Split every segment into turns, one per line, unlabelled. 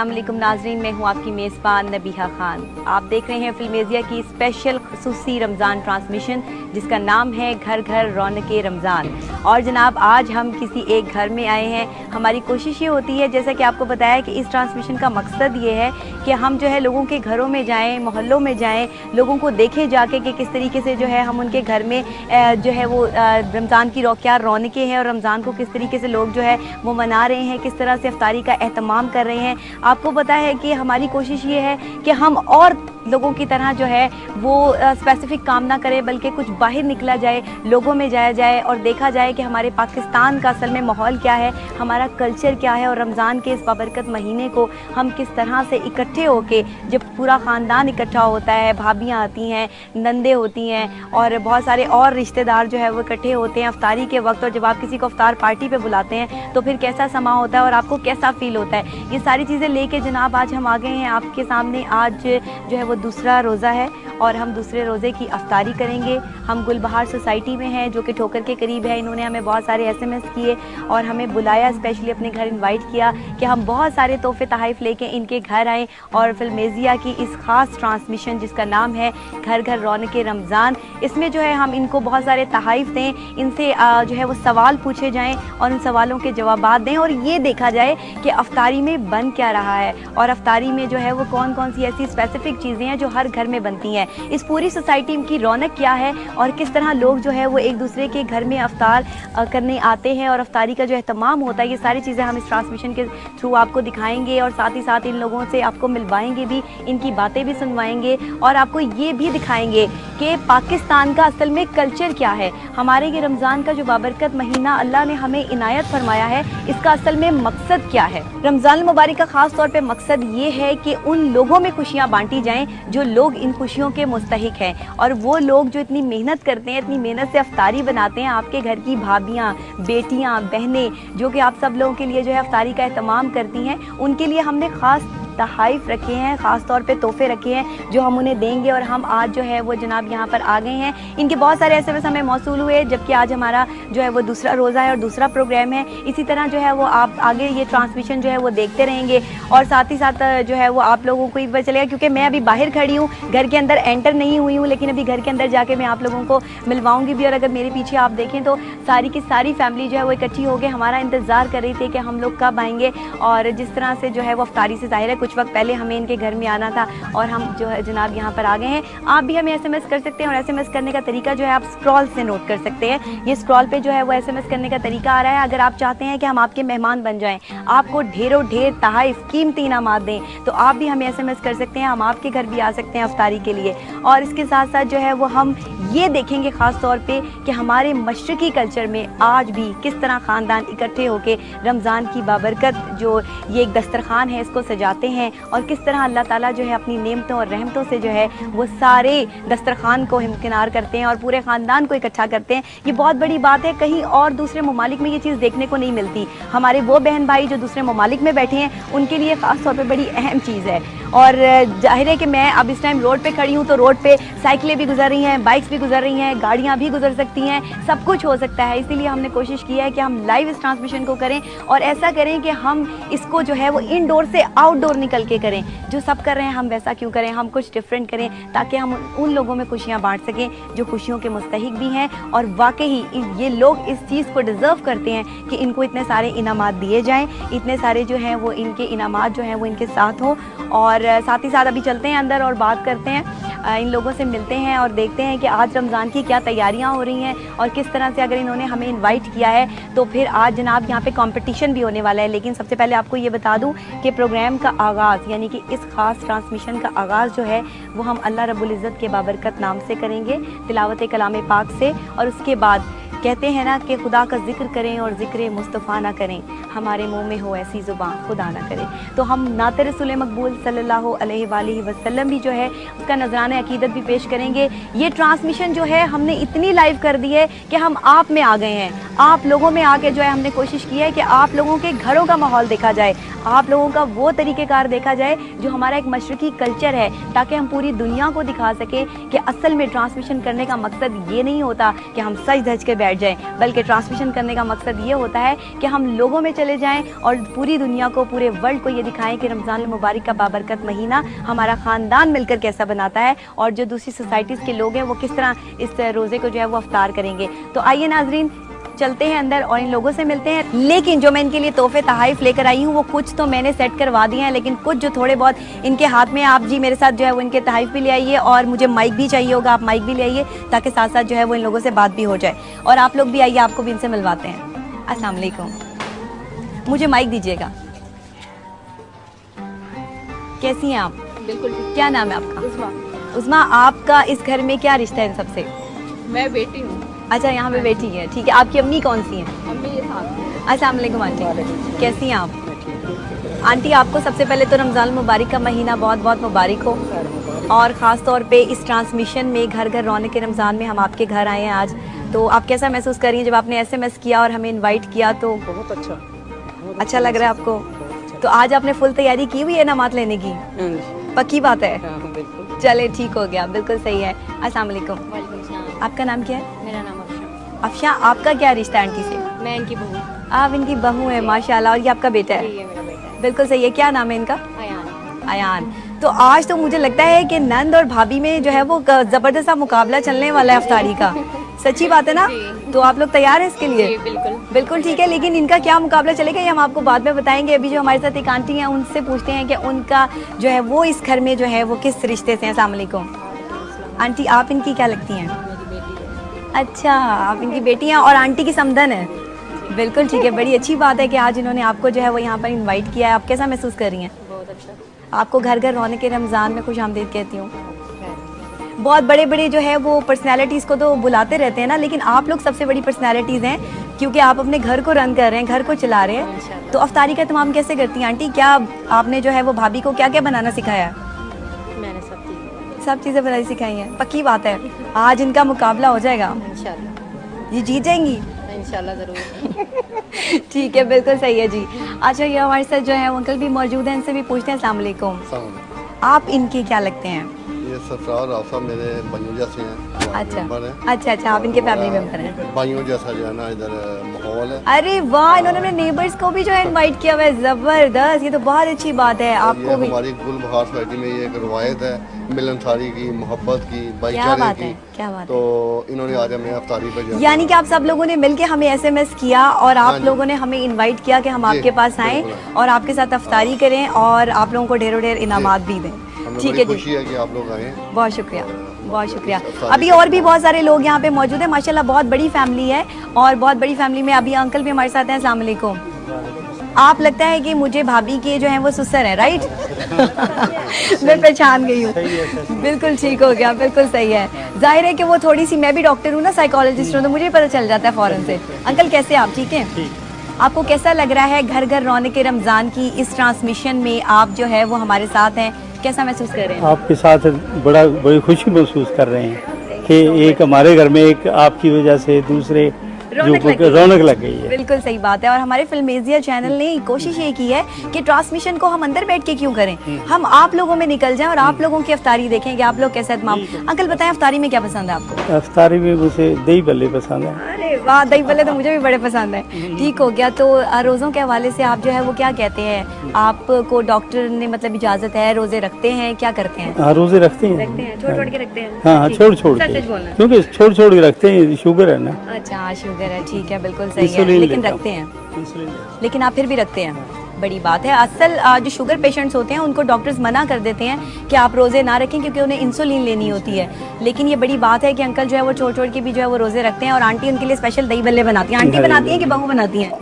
अस्सलाम वालेकुम नाज़रीन, मैं हूँ आपकी मेज़बान नबीहा खान। आप देख रहे हैं फिल्मेज़िया की स्पेशल खुसूसी रमज़ान ट्रांसमिशन जिसका नाम है घर घर रौनके रमज़ान। और जनाब आज हम किसी एक घर में आए हैं। हमारी कोशिश ये होती है, जैसा कि आपको बताया, कि इस ट्रांसमिशन का मकसद ये है कि हम जो है लोगों के घरों में जाएँ, मोहल्लों में जाएँ, लोगों को देखें जाके कि किस तरीके से जो है हम उनके घर में जो है वो रमज़ान की क्या रौनकें हैं और रमज़ान को किस तरीके से लोग जो है वो मना रहे हैं, किस तरह से इफ्तारी का एहतमाम कर रहे हैं। आपको पता है कि हमारी कोशिश ये है कि हम और लोगों की तरह जो है वो स्पेसिफिक काम ना करें, बल्कि कुछ बाहर निकला जाए, लोगों में जाया जाए और देखा जाए कि हमारे पाकिस्तान का असल में माहौल क्या है, हमारा कल्चर क्या है और रमज़ान के इस बाबरकत महीने को हम किस तरह से इकट्ठे होके, जब पूरा ख़ानदान इकट्ठा होता है, भाभियाँ आती हैं, नंदे होती हैं और बहुत सारे और रिश्तेदार जो है वो इकट्ठे होते हैं इफ्तारी के वक्त, और जब आप किसी को इफ्तार पार्टी पे बुलाते हैं तो फिर कैसा समा होता है और आपको कैसा फ़ील होता है। ये सारी चीज़ें लेके जनाब आज हम आ गए हैं आपके सामने। आज जो है वो दूसरा रोज़ा है और हम दूसरे रोज़े की इफ्तारी करेंगे। हम गुलबहार सोसाइटी में हैं जो कि ठोकर के करीब है। इन्होंने हमें बहुत सारे SMS किए और हमें बुलाया, स्पेशली अपने घर इनवाइट किया कि हम बहुत सारे तोहफ़े तोहफ़ लेके इनके घर आएँ और फिल्मेज़िया की इस ख़ास ट्रांसमिशन जिसका नाम है घर घर रौनके रमज़ान, इसमें जो है हम इनको बहुत सारे तोहफ़ दें, इनसे जो है वो सवाल पूछे जाएँ और उन सवालों के जवाब दें और ये देखा जाए कि इफ्तारी में बन क्या रहा है और इफ्तारी में जो है वो कौन कौन सी ऐसी स्पेसिफ़िक चीज़ें हैं जो हर घर में बनती हैं। इस पूरी सोसाइटी की रौनक क्या है और किस तरह लोग जो है वो एक दूसरे के घर में इफ्तार करने आते हैं और इफ्तारी का जो एहतमाम होता है, ये सारी चीज़ें हम इस ट्रांसमिशन के थ्रू आपको दिखाएंगे और साथ ही साथ इन लोगों से आपको मिलवाएंगे भी, इनकी बातें भी सुनवाएंगे और आपको ये भी दिखाएंगे कि पाकिस्तान का असल में कल्चर क्या है। हमारे ये रमज़ान का जो बाबरकत महीना अल्लाह ने हमें इनायत फरमाया है, इसका असल में मकसद क्या है। रमज़ान मुबारक का ख़ास तौर पे मकसद ये है कि उन लोगों में खुशियाँ बांटी जाएँ जो लोग इन खुशियों के मुस्तहिक हैं और वो लोग जो इतनी मेहनत करते हैं, इतनी मेहनत से इफ्तारी बनाते हैं। आपके घर की भाभियाँ, बेटियाँ, बहनें जो कि आप सब लोगों के लिए जो है इफ्तारी का एहतमाम करती हैं, उनके लिए हमने ख़ास तोहफ़ रखे हैं, ख़ास तौर पे तोहफ़े रखे हैं जो हम उन्हें देंगे। और हम आज जो है वो जनाब यहाँ पर आ गए हैं। इनके बहुत सारे SMS हमें मौसूल हुए, जबकि आज हमारा जो है वो दूसरा रोज़ा है और दूसरा प्रोग्राम है। इसी तरह जो है वो आप आगे ये ट्रांसमिशन जो है वो देखते रहेंगे और साथ ही साथ जो है वो आप लोगों को ही पता चलेगा, क्योंकि मैं अभी बाहर खड़ी हूँ, घर के अंदर एंटर नहीं हुई हूँ, लेकिन अभी घर के अंदर जाके मैं आप लोगों को मिलवाऊँगी भी। और अगर मेरे पीछे आप देखें तो सारी की सारी फैमिली जो है वो इकट्ठी हो गए हमारा इंतज़ार कर रही थी कि हम लोग कब आएँगे। और जिस तरह से जो है वो इफ्तारी से ज़ाहिर है कुछ वक्त पहले हमें इनके घर में आना था और हम जो है जनाब यहाँ पर आ गए हैं। आप भी हमें SMS कर सकते हैं और SMS करने का तरीका जो है आप स्क्रॉल से नोट कर सकते हैं। ये स्क्रॉल पे जो है वो SMS करने का तरीका आ रहा है। अगर आप चाहते हैं कि हम आपके मेहमान बन जाएं, आपको ढेरों ढेर तोहफ़ कीमती इनामात दें, तो आप भी हमें SMS कर सकते हैं। हम आपके घर भी आ सकते हैं इफ्तारी के लिए। और इसके साथ साथ जो है वो हम ये देखेंगे ख़ास तौर पे कि हमारे मशरक़ी कल्चर में आज भी किस तरह ख़ानदान इकट्ठे होकर रमज़ान की बाबरकत जो ये एक दस्तरखान है इसको सजाते हैं और किस तरह अल्लाह ताला जो है अपनी नेमतों और रहमतों से जो है वो सारे दस्तरखान को हमकिनार करते हैं और पूरे ख़ानदान को इकट्ठा करते हैं। ये बहुत बड़ी बात है, कहीं और दूसरे ममालिक में ये चीज़ देखने को नहीं मिलती। हमारे वो बहन भाई जो दूसरे ममालिक में बैठे हैं उनके लिए ख़ास तौर पर बड़ी अहम चीज़ है। और जाहिर है कि मैं अब इस टाइम रोड पे खड़ी हूँ तो रोड पे साइकिलें भी गुजर रही हैं, बाइक्स भी गुजर रही हैं, गाड़ियाँ भी गुजर सकती हैं, सब कुछ हो सकता है। इसीलिए हमने कोशिश की है कि हम लाइव इस ट्रांसमिशन को करें और ऐसा करें कि हम इसको जो है वो इनडोर से आउटडोर निकल के करें। जो सब कर रहे हैं हम वैसा क्यों करें, हम कुछ डिफरेंट करें ताकि हम उन लोगों में खुशियाँ बांट सकें जो खुशियों के मुस्तहिक भी हैं और वाकई ये लोग इस चीज़ को डिज़र्व करते हैं कि इनको इतने सारे इनामात दिए जाएँ, इतने सारे जो हैं वो इनके इनामात जो हैं वो इनके साथ हों। और साथ ही साथ अभी चलते हैं अंदर और बात करते हैं, इन लोगों से मिलते हैं और देखते हैं कि आज रमज़ान की क्या तैयारियां हो रही हैं और किस तरह से अगर इन्होंने हमें इनवाइट किया है तो फिर आज जनाब यहाँ पे कंपटीशन भी होने वाला है। लेकिन सबसे पहले आपको ये बता दूँ कि प्रोग्राम का आगाज़ यानी कि इस ख़ास ट्रांसमिशन का आगाज़ जो है वो हम अल्लाह रब्बुल इज़्ज़त के बाबरकत नाम से करेंगे, तिलावत कलाम पाक से। और उसके बाद कहते हैं ना कि खुदा का जिक्र करें और ज़िक्र मुस्तफ़ा ना करें, हमारे मुंह में हो ऐसी ज़ुबान खुदा ना करे। तो हम नात रसूल मकबूल सल्लल्लाहु अलैहि वसल्लम भी जो है उसका नजराना अकीदत भी पेश करेंगे। ये ट्रांसमिशन जो है हमने इतनी लाइव कर दी है कि हम आप में आ गए हैं, आप लोगों में आके जो है हमने कोशिश की है कि आप लोगों के घरों का माहौल देखा जाए, आप लोगों का वो तरीक़ेकार देखा जाए जो हमारा एक मशरक़ी कल्चर है, ताकि हम पूरी दुनिया को दिखा सकें कि असल में ट्रांसमिशन करने का मकसद ये नहीं होता कि हम सज धज के बैठ जाएं, बल्कि ट्रांसमिशन करने का मकसद ये होता है कि हम लोगों में चले जाएं और पूरी दुनिया को, पूरे वर्ल्ड को ये दिखाएं कि रमज़ान मुबारक का बाबरकत महीना हमारा ख़ानदान मिलकर कैसा बनाता है और जो दूसरी सोसाइटीज़ के लोग हैं वो किस तरह इस रोज़े को जो है वो अफ्तार करेंगे। तो आइए नाजरीन, चलते हैं अंदर और इन लोगों से मिलते हैं। लेकिन जो मैं इनके लिए तोहफे तहाइफ लेकर आई हूँ वो कुछ तो मैंने सेट करवा दिए हैं, लेकिन कुछ जो थोड़े बहुत इनके हाथ में, आप जी मेरे साथ जो है वो इनके तहाइफ भी ले आइए और मुझे माइक भी चाहिए होगा, आप माइक भी ले आइए ताकि साथ साथ जो है वो इन लोगों से बात भी हो जाए। और आप लोग भी आइए, आपको भी इनसे मिलवाते हैं। अस्सलाम वालेकुम, मुझे माइक दीजिएगा। कैसी हैं आप? बिल्कुल। क्या नाम है आपका? उस्मा। उस्मा, आपका इस घर में क्या रिश्ता है इन सबसे?
मैं बेटी हूँ।
अच्छा, यहाँ पे बेटी है, ठीक है। आपकी अम्मी कौन सी हैं?
अम्मी ये साथ।
अस्सलाम वालेकुम आंटी, कैसी हैं आप? आंटी, आपको सबसे पहले तो रमज़ान मुबारक का महीना बहुत बहुत मुबारक हो, और ख़ास तौर पे इस ट्रांसमिशन में घर घर रौनक के रमज़ान में हम आपके घर आए हैं आज, तो आप कैसा महसूस कर रही हैं जब आपने SMS किया और हमें इनवाइट किया? तो
बहुत
अच्छा लग रहा है आपको? तो आज आपने फुल तैयारी की हुई है नमाज़ लेने की? पक्की बात है? चले, ठीक हो गया, बिल्कुल सही है। अस्सलाम वालेकुम। आपका नाम क्या है?
मेरा नाम
अफशा। आपका क्या रिश्ता है आंटी से?
मैं इनकी बहू।
आप इनकी बहू हैं, माशाल्लाह। और ये आपका बेटा है?
ये मेरा बेटा है।
बिल्कुल सही है। क्या नाम है इनका?
अयान।
अयान। तो आज तो मुझे लगता है कि नंद और भाभी में जो है वो जबरदस्त सा मुकाबला चलने वाला है अफ्तारी का। सच्ची बात है ना? तो आप लोग तैयार हैं इसके लिए?
बिल्कुल
बिल्कुल, ठीक है। लेकिन इनका क्या मुकाबला चलेगा ये हम आपको बाद में बताएंगे। अभी जो हमारे साथ एक आंटी हैं उनसे पूछते हैं कि उनका जो है वो इस घर में जो है वो किस रिश्ते से हैं। अस्सलाम वालेकुम आंटी, आप इनकी क्या लगती हैं? अच्छा, आप इनकी बेटी हैं और आंटी की समधन है। बिल्कुल ठीक है, बड़ी अच्छी बात है कि आज इन्होंने आपको जो है वो यहाँ पर इनवाइट किया है। आप कैसा महसूस कर रही हैं?
बहुत अच्छा।
आपको घर घर रौनक के रमज़ान में खुश आमदीद कहती हूँ। बहुत बड़े बड़े जो है वो पर्सनैलिटीज़ को तो बुलाते रहते हैं ना, लेकिन आप लोग सबसे बड़ी पर्सनैलिटीज़ हैं क्योंकि आप अपने घर को रन कर रहे हैं, घर को चला रहे हैं। तो अफ्तारी का तमाम कैसे करती हैं आंटी? क्या आपने जो है वो भाभी को क्या क्या बनाना सिखाया है?
मैंने
सब चीज़ें बनानी सिखाई हैं। पक्की बात है, आज इनका मुकाबला हो जाएगा
इंशाल्लाह।
ये जीत जाएंगी
इंशाल्लाह ज़रूर।
ठीक है, बिल्कुल सही है जी। अच्छा, ये हमारे साथ जो है वो अंकल भी मौजूद हैं, इनसे भी पूछते हैं। अस्सलाम वालेकुम। आप इनके क्या लगते हैं?
ये सरफराज आफा मेरे भाइयों जैसे हैं।
अच्छा, आप इनके फैमिली मेंबर हैं।
भाइयों जैसा जो है ना इधर माहौल है।
अरे वाह, इन्होंने अपने नेबर्स को भी जो है इनवाइट किया हुआ है। जबरदस्त, ये तो बहुत अच्छी बात है। आपको भी
हमारी गुल बहार सोसाइटी में ये एक रवायत है मिलनसारी की, मोहब्बत की,
क्या
भाईचारे
बात
की।
है, क्या बात
तो इन्होंने आज हमें अफ्तारी पर जाना।
यानी कि आप सब लोगों ने मिलके हमें SMS किया और
हाँ
आप
जी।
लोगों ने हमें इनवाइट किया कि हम आपके पास आएं
बिल्कुल।
और आपके साथ अफ्तारी करें और आप लोगों को ढेरों ढेर इनामात भी दें।
हमें
ठीक
बड़ी
है जी,
खुशी है कि आप लोग आए।
बहुत शुक्रिया, बहुत शुक्रिया।
अफ्तारी
अभी और भी बहुत सारे लोग यहाँ पे मौजूद हैं। माशाल्लाह बहुत बड़ी फैमिली है और बहुत बड़ी फैमिली में अभी अंकल भी हमारे साथ हैं। अस्सलाम वालेकुम। आप लगता है कि मुझे भाभी के जो है वो सुसर है, राइट? मैं पहचान गई हूँ। बिल्कुल ठीक हो गया, बिल्कुल सही है। जाहिर है कि वो थोड़ी सी, मैं भी डॉक्टर हूँ ना, साइकोलॉजिस्ट हूँ, तो मुझे पता चल जाता है फ़ौरन से। अंकल कैसे आप? ठीक है। आपको कैसा लग रहा है घर घर रौनक के रमज़ान की इस ट्रांसमिशन में आप जो है वो हमारे साथ हैं, कैसा महसूस कर रहे हैं?
आपके साथ बड़ी खुशी महसूस कर रहे हैं कि एक हमारे घर में एक आपकी वजह से दूसरे रौनक लग गई है।
बिल्कुल सही बात है। और हमारे फिल्मेजिया चैनल ने कोशिश ये की है कि ट्रांसमिशन को हम अंदर बैठ के क्यों करें, हम आप लोगों में निकल जाएं और आप लोगों की अफ्तारी देखें कि आप लोग कैसे तमाम। अंकल बताएं, अफ्तारी में क्या पसंद है आपको?
अफ्तारी में मुझे दही बल्ले पसंद है।
अरे वाह, दही बल्ले तो मुझे भी बड़े पसंद है। ठीक हो गया। तो रोज़ों के हवाले से आप जो है वो क्या कहते हैं? आपको डॉक्टर ने मतलब इजाज़त है, रोज़े रखते हैं, क्या करते हैं?
हाँ, रोजे रखते हैं।
छोड़ के रखते हैं?
हाँ, छोड़ के, क्योंकि छोड़ के रखते हैं, शुगर है ना।
अच्छा, शुगर है, ठीक है, बिल्कुल सही है। लेकिन रखते हैं, लेकिन आप फिर भी रखते हैं, बड़ी बात है। असल जो शुगर पेशेंट्स होते हैं उनको डॉक्टर्स मना कर देते हैं कि आप रोज़े ना रखें क्योंकि उन्हें इंसुलिन लेनी होती है। लेकिन ये बड़ी बात है कि अंकल जो है वो छोड़ के भी जो है वो रोज़े रखते हैं और आंटी उनके लिए स्पेशल दही बल्ले बनाती हैं। आंटी बनाती हैं कि बहू बनाती हैं?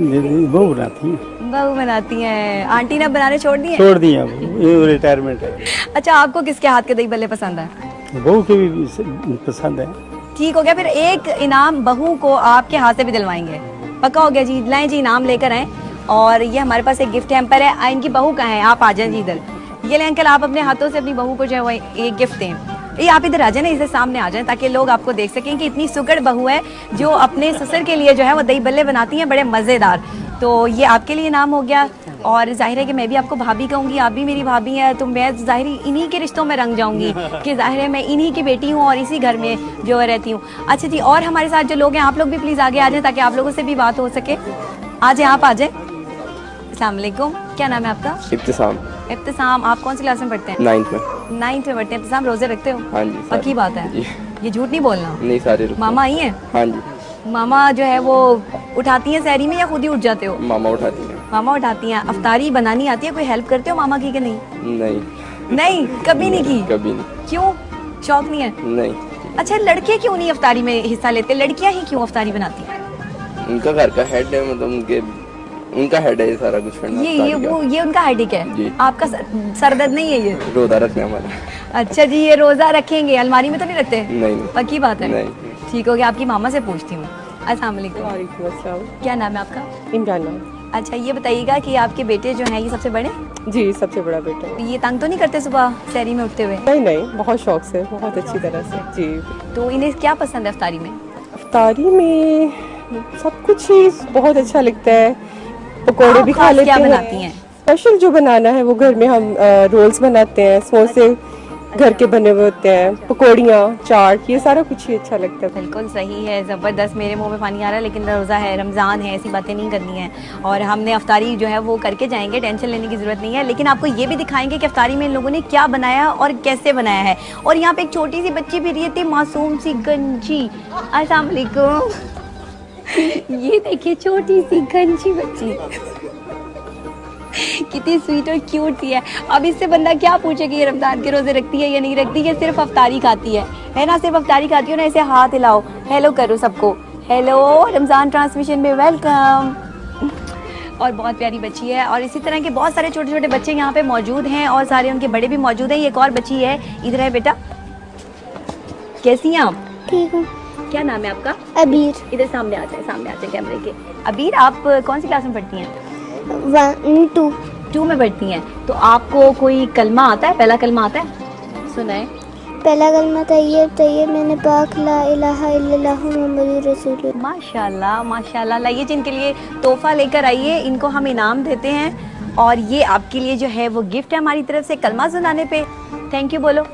बहू बनाती है।
बहू बनाती हैं। आंटी ने बनाने छोड़ दिए?
छोड़ दिया, रिटायरमेंट है।
अच्छा, आपको किसके हाथ के दही बल्ले पसंद है?
बहू के भी पसंद है।
ठीक हो गया, फिर एक इनाम बहू को आपके हाथ से भी दिलवाएंगे। पक्का हो गया जी। लाएं जी, इनाम लेकर आएँ। और ये हमारे पास एक गिफ्ट हैम्पर है। इनकी बहू कहाँ है? आप आ जाएं जी इधर। ये ले अंकल, आप अपने हाथों से अपनी बहू को जो है वो एक गिफ्ट दें। ये आप इधर आ जाए ना, इधर सामने आ जाएं ताकि लोग आपको देख सकें कि इतनी सुगड़ बहू है जो अपने ससुर के लिए जो है वो दही बल्ले बनाती हैं, बड़े मज़ेदार। तो ये आपके लिए इनाम हो गया, और जाहिर है कि मैं भी आपको भाभी कहूँगी, आप भी मेरी भाभी हैं, तो मैं जाहिर इन्हीं के रिश्तों में रंग जाऊँगी कि जाहिर है मैं इन्हीं की बेटी हूँ और इसी घर में जो है रहती हूँ। अच्छा जी, और हमारे साथ जो लोग हैं, आप लोग भी प्लीज़ आगे आ जाएँ ताकि आप लोगों से भी बात हो सके। आ जाए, आप आ जाए। अस्सलाम वालेकुम, क्या नाम है आपका?
इब्तिसाम।
इब्तिसाम, आप कौन सी क्लास में पढ़ते हैं?
9th में।
9th में पढ़ते हैं। इब्तिसाम, रोज़े रखते हो?
हाँ जी।
पक्की बात है?
जी।
ये झूठ नहीं बोलना।
नहीं, सारे रुकते
मामा आई हैं?
हाँ जी।
मामा जो है वो उठाती हैं सहरी में या खुद ही उठ जाते हो?
मामा उठाती हैं।
मामा उठाती हैं। अफ्तारी बनानी आती है? कोई हेल्प करते हो मामा की कि नहीं?
नहीं।
नहीं, कभी नहीं की?
कभी नहीं।
क्यों, शौक नहीं है?
नहीं।
अच्छा, लड़के क्यों नहीं अफ्तारी में हिस्सा लेते? लड़कियां ही क्यों अफ्तारी बनाती हैं?
उनका घर का हेड है, मतलब उनका हेड है ये सारा कुछ करना।
ये उनका हेडेक है
जी।
आपका सरदर्द नहीं है ये?
रोजा रखना हमारा।
अच्छा जी, ये रोजा रखेंगे, अलमारी में तो नहीं रखते?
नहीं।
पक्की बात है?
नहीं।
ठीक हो गया, आपकी मामा से पूछती हूँ। अस्सलाम वालेकुम।
वालेकुम अस्सलाम।
क्या नाम है आपका?
इमरान नाम।
अच्छा, ये बताइएगा कि आपके बेटे जो हैं ये सबसे बड़े?
जी, सबसे बड़ा बेटा है।
ये तंग तो नहीं करते सुबह सहरी में उठते हुए?
नहीं नहीं, बहुत शौक से, बहुत अच्छी तरह से। जी।
तो इन्हें क्या पसंद है अफ्तारी में?
अफ्तारी में सब कुछ ही बहुत अच्छा लगता है। पकोड़े
आप
भी खा
खास
लेते
क्या
हैं।
बनाती हैं?
स्पेशल जो बनाना है वो घर में हम रोल्स बनाते हैं, समोसे घर के बने हुए होते हैं, पकौड़ियाँ, चाट, ये सारा कुछ ही अच्छा लगता है।
बिल्कुल सही है, ज़बरदस्त। मेरे मुंह में पानी आ रहा है, लेकिन रोज़ा है, रमज़ान है, ऐसी बातें नहीं करनी है। और हमने अफ्तारी जो है वो करके जाएंगे, टेंशन लेने की ज़रूरत नहीं है। लेकिन आपको ये भी दिखाएंगे कि अफ्तारी में इन लोगों ने क्या बनाया और कैसे बनाया है। और यहाँ पे एक छोटी सी बच्ची भी रही थी, मासूम सी गंजी। अस्सलाम वालेकुम। ये देखिए, छोटी सी गंजी बच्ची कितनी स्वीट और क्यूट सी है। अब इससे बंदा क्या पूछे कि ये रमजान के रोजे रखती है या नहीं रखती है, सिर्फ अफ्तारी खाती है ना? सिर्फ अफ्तारी खाती हो ना? ऐसे हाथ हिलाओ, हेलो करो सबको, हेलो, रमजान ट्रांसमिशन में वेलकम। और बहुत प्यारी बच्ची है, और इसी तरह के बहुत सारे छोटे छोटे बच्चे यहाँ पे मौजूद हैं, और सारे उनके बड़े भी मौजूद हैं। ये एक और बच्ची है, इधर है बेटा। कैसी हैं आप?
ठीक हूँ।
क्या नाम है आपका?
अबीर।
इधर सामने आते हैं कैमरे के। अबीर, आप कौन सी क्लास में पढ़ती हैं?
2
में पढ़ती हैं। तो आपको कोई कलमा आता है? पहला कलमा आता है, सुनाए।
पहला कलमा तैयब तैयब मैंने पाक ला इलाहा इल्लल्लाह मुहम्मदुर रसूलुल्लाह।
माशाल्लाह माशाल्लाह। लाइए जी, इनके लिए तोहफा लेकर आइए, इनको हम इनाम देते हैं, और ये आपके लिए जो है वो गिफ्ट है हमारी तरफ से। कलमा सुनाने पे थैंक यू बोलो,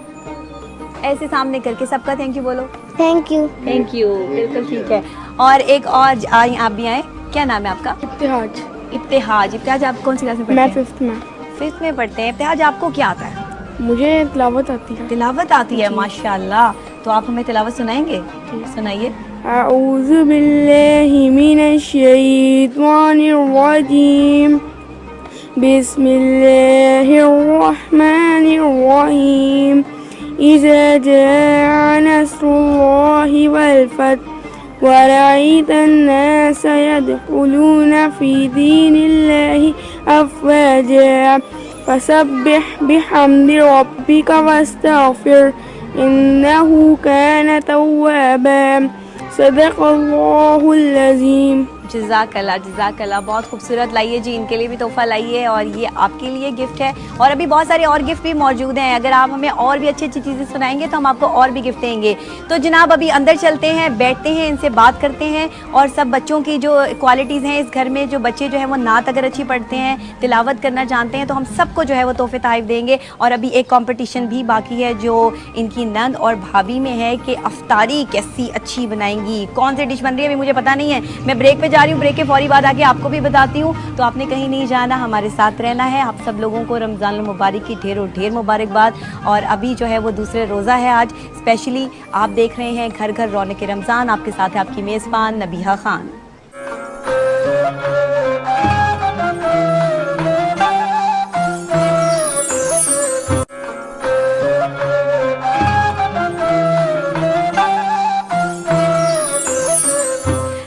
ऐसे सामने करके सबका थैंक यू बोलो।
Thank you.
थैंक यू, बिल्कुल ठीक है। और एक और आप भी आए। क्या नाम है आपका?
इब्तिहाज।
इब्तिहाज, आप कौन सी क्लास में पढ़ते हैं?
मैं 5th में।
5th में पढ़ते हैं। इब्तिहाज, आपको क्या आता है?
मुझे तिलावत आती है।
तिलावत आती है, माशाल्लाह। तो आप हमें तिलावत सुनाएंगे? सुनाइए।
अऊज़ु बिल्लाहि मिनश शैतानिर रजीम। बिस्मिल्लाहिर रहमानिर रहीम। इज़ा जाअ नस्रुल्लाहि वल फथ वरअयत अन्नास यदखुलून फी दीनिल्लाहि अफ़वाजा फसब्बिह बिहम्दि रब्बिका वस्तग़फिर इन्नहु कान तव्वाबा। सदक़ल्लाहुल अज़ीम।
जज़ाकल्लाह, बहुत खूबसूरत। लाइए जी, इनके लिए भी तोहफा लाइए, और ये आपके लिए गिफ्ट है। और अभी बहुत सारे और गिफ्ट भी मौजूद हैं। अगर आप हमें और भी अच्छी अच्छी चीज़ें सुनाएंगे तो हम आपको और भी गिफ्ट देंगे। तो जनाब, अभी अंदर चलते हैं, बैठते हैं, इनसे बात करते हैं, और सब बच्चों की जो क्वालिटीज़ हैं इस घर में, जो बच्चे जो है वो नात अगर अच्छी पढ़ते हैं, तिलावत करना जानते हैं, तो हम सबको जो है वो तोहफे तोहफ़े देंगे। और अभी एक कॉम्पिटिशन भी बाकी है जो इनकी नंद और भाभी में है कि अफ्तारी कैसी अच्छी बनाएंगी, कौन सी डिश बन रही है अभी मुझे पता नहीं है। मैं ब्रेक पे जा रही हूँ, ब्रेक के फौरी बाद आके आपको भी बताती हूँ। तो आपने कहीं नहीं जाना, हमारे साथ रहना है। आप सब लोगों को रमज़ान मुबारक की ढेरों ढेर मुबारकबाद। और अभी जो है वो दूसरे रोज़ा है आज स्पेशली। आप देख रहे हैं घर घर रौनक रमज़ान। आपके साथ है आपकी मेज़बान नबीहा खान।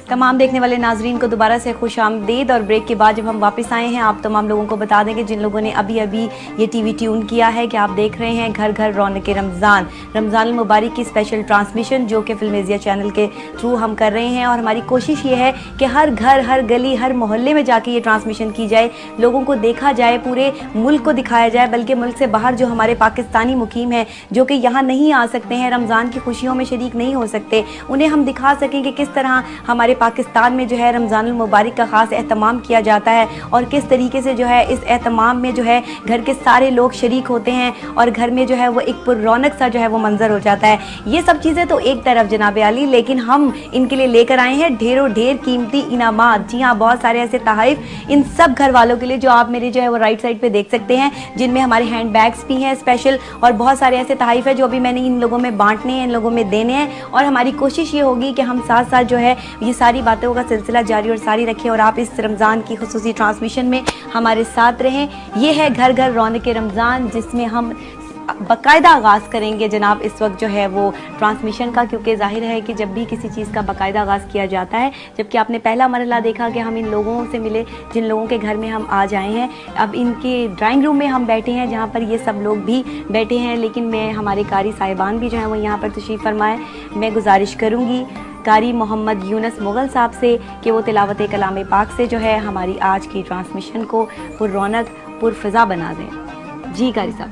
तमाम देखने वाले नाजरीन को दोबारा से खुश आमदीद। और ब्रेक के बाद जब हम वापस आए हैं, आप तमाम लोगों को बता दें कि जिन लोगों ने अभी अभी ये टीवी ट्यून किया है कि आप देख रहे हैं घर घर रौनक रमज़ान, रमज़ान मुबारक की स्पेशल ट्रांसमिशन जो कि फिल्मेज़िया चैनल के थ्रू हम कर रहे हैं। और हमारी कोशिश ये है कि हर घर, हर गली, हर मोहल्ले में जाके ये ट्रांसमिशन की जाए, लोगों को देखा जाए, पूरे मुल्क को दिखाया जाए, बल्कि मुल्क से बाहर जो हमारे पाकिस्तानी मुकीम हैं जो कि यहाँ नहीं आ सकते हैं, रमज़ान की खुशियों में शरीक नहीं हो सकते, उन्हें हम दिखा सकें कि किस तरह हमारे पाकिस्तान में जो है रमज़ानुल मुबारक का ख़ास एहतमाम किया जाता है और किस तरीके से जो है इस एहतमाम में जो है घर के सारे लोग शरीक होते हैं और घर में जो है वो एक पुररौनक सा जो है वो मंजर हो जाता है। ये सब चीज़ें तो एक तरफ जनाब आली, लेकिन हम इनके लिए लेकर आए हैं ढेरों ढेर कीमती इनामात। जी हाँ, बहुत सारे ऐसे तोहफ़े इन सब घर वालों के लिए जो आप मेरे जो है वो राइट साइड पे देख सकते हैं, जिनमें हमारे हैंड बैग्स भी हैं स्पेशल, और बहुत सारे ऐसे तोहफ़े हैं जो अभी मैंने इन लोगों में बांटने हैं, इन लोगों में देने हैं। और हमारी कोशिश ये होगी कि हम साथ साथ जो है ये सारी बातों का सिलसिला जारी और सारी रखें और आप इस रमज़ान की खुसूसी ट्रांसमिशन में हमारे साथ रहें। ये है घर घर रौनक रमज़ान, जिसमें हम बाकायदा आगाज़ करेंगे जनाब इस वक्त जो है वो ट्रांसमिशन का, क्योंकि जाहिर है कि जब भी किसी चीज़ का बाकायदा आगाज़ किया जाता है, जबकि आपने पहला मरहला देखा कि हम इन लोगों से मिले जिन लोगों के घर में हम आज आए हैं। अब इनके ड्राइंग रूम में हम बैठे हैं जहाँ पर ये सब लोग भी बैठे हैं, लेकिन मैं हमारे कारी साहिबान भी जो हैं वो यहाँ पर तशरीफ़ फरमाएँ। मैं गुजारिश करूँगी कारी मोहम्मद यूनस मुग़ल साहब से कि वो तिलावत कलाम पाक से जो है हमारी आज की ट्रांसमिशन को पुररौनक पुरफ़िज़ा बना दें। जी कारी साहब।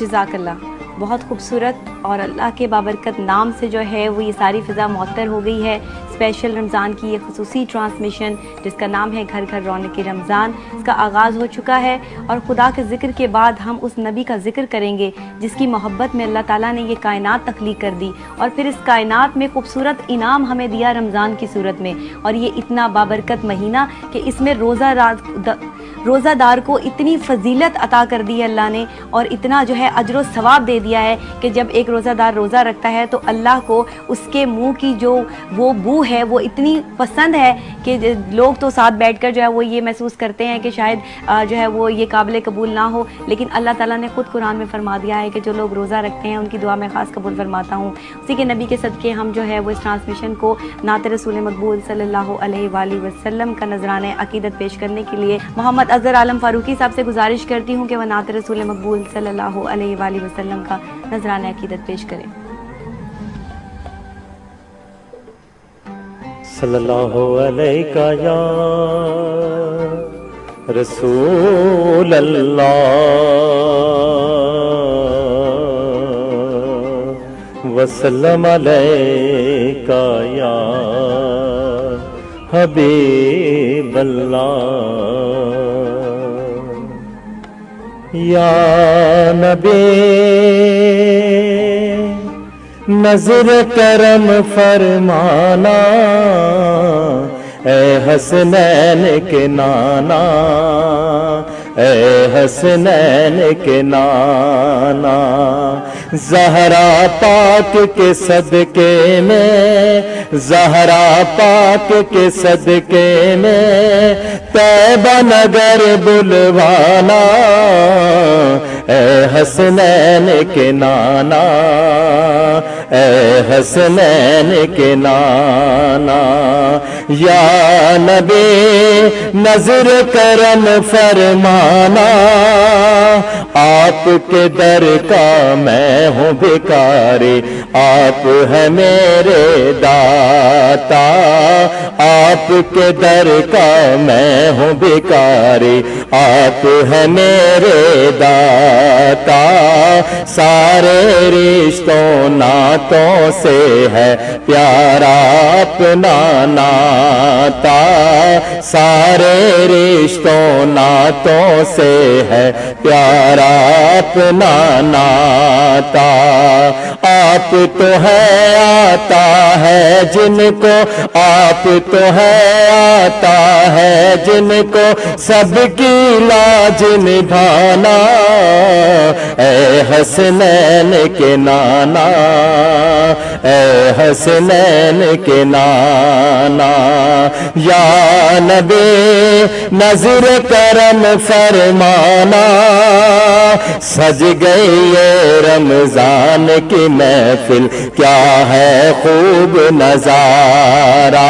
जज़ाकल्लाह। बहुत खूबसूरत और अल्लाह के बाबरकत नाम से जो है वो ये सारी फ़िज़ा मुअत्तर हो गई है। स्पेशल रमज़ान की ये खुसूसी ट्रांसमिशन जिसका नाम है घर घर रौनक रमज़ान, इसका आगाज़ हो चुका है और खुदा के ज़िक्र के बाद हम उस नबी का ज़िक्र करेंगे जिसकी मोहब्बत में अल्लाह ताला ने ये कायनात तख्लीक कर दी और फिर इस कायनात में खूबसूरत इनाम हमें दिया रमज़ान की सूरत में। और ये इतना बाबरकत महीना कि इसमें रोज़ादार को इतनी फजीलत अता कर दी है अल्लाह ने और इतना जो है अजर व सवाब दे दिया है कि जब एक रोज़ादार रोज़ा रखता है तो अल्लाह को उसके मुंह की जो वो बू है वो इतनी पसंद है कि लोग तो साथ बैठकर जो है वो ये महसूस करते हैं कि शायद जो है वो ये काबिल कबूल ना हो, लेकिन अल्लाह ताला ने ख़ुद कुरान में फरमा दिया है कि जो लोग रोज़ा रखते हैं उनकी दुआ मैं ख़ास कबूल फरमाता हूँ। उसी के नबी के सदक़े हम जो है वो इस ट्रांसमिशन को नात रसूल मकबूल सल्लल्लाहु अलैहि वसल्लम का नजराने अकीदत पेश करने के लिए मोहम्मद अज़हर आलम फ़ारूकी साहब से गुजारिश करती हूँ कि वह नात रसूल मकबूल सल्लल्लाहु अलैहि वसल्लम का नजराने अकीदत पेश करें।
सल्लल्लाहु अलैका या रसूल अल्लाह वसल्लम अलैका या हबीब अल्लाह या नबी नजर करम फरमाना ए हसनैन के नाना ए हसनैन के नाना ज़हरा पाक के सदके में ज़हरा पाक के सदके में तैबा नगर बुलवाना ए हसनैन के नाना ए हसनैन के नाना या नबी नजर करम फरमाना आपके दर का मैं हूँ भिखारी आप है मेरे दाता आपके दर का मैं हूँ भिखारी आप है मेरे दाता सारे रिश्तों नातों से है प्यारा अपना नाता सारे रिश्तों नातों से है प्यारा अपना नाता आप तो है आता है जिनको आप तो है आता है जिनको सबकी लाज निभाना ए हसनैन के नाना ए हसनैन के नाना या नबी नजर करम फरमाना सज गई ये रमजान की महफिल क्या है खूब नजारा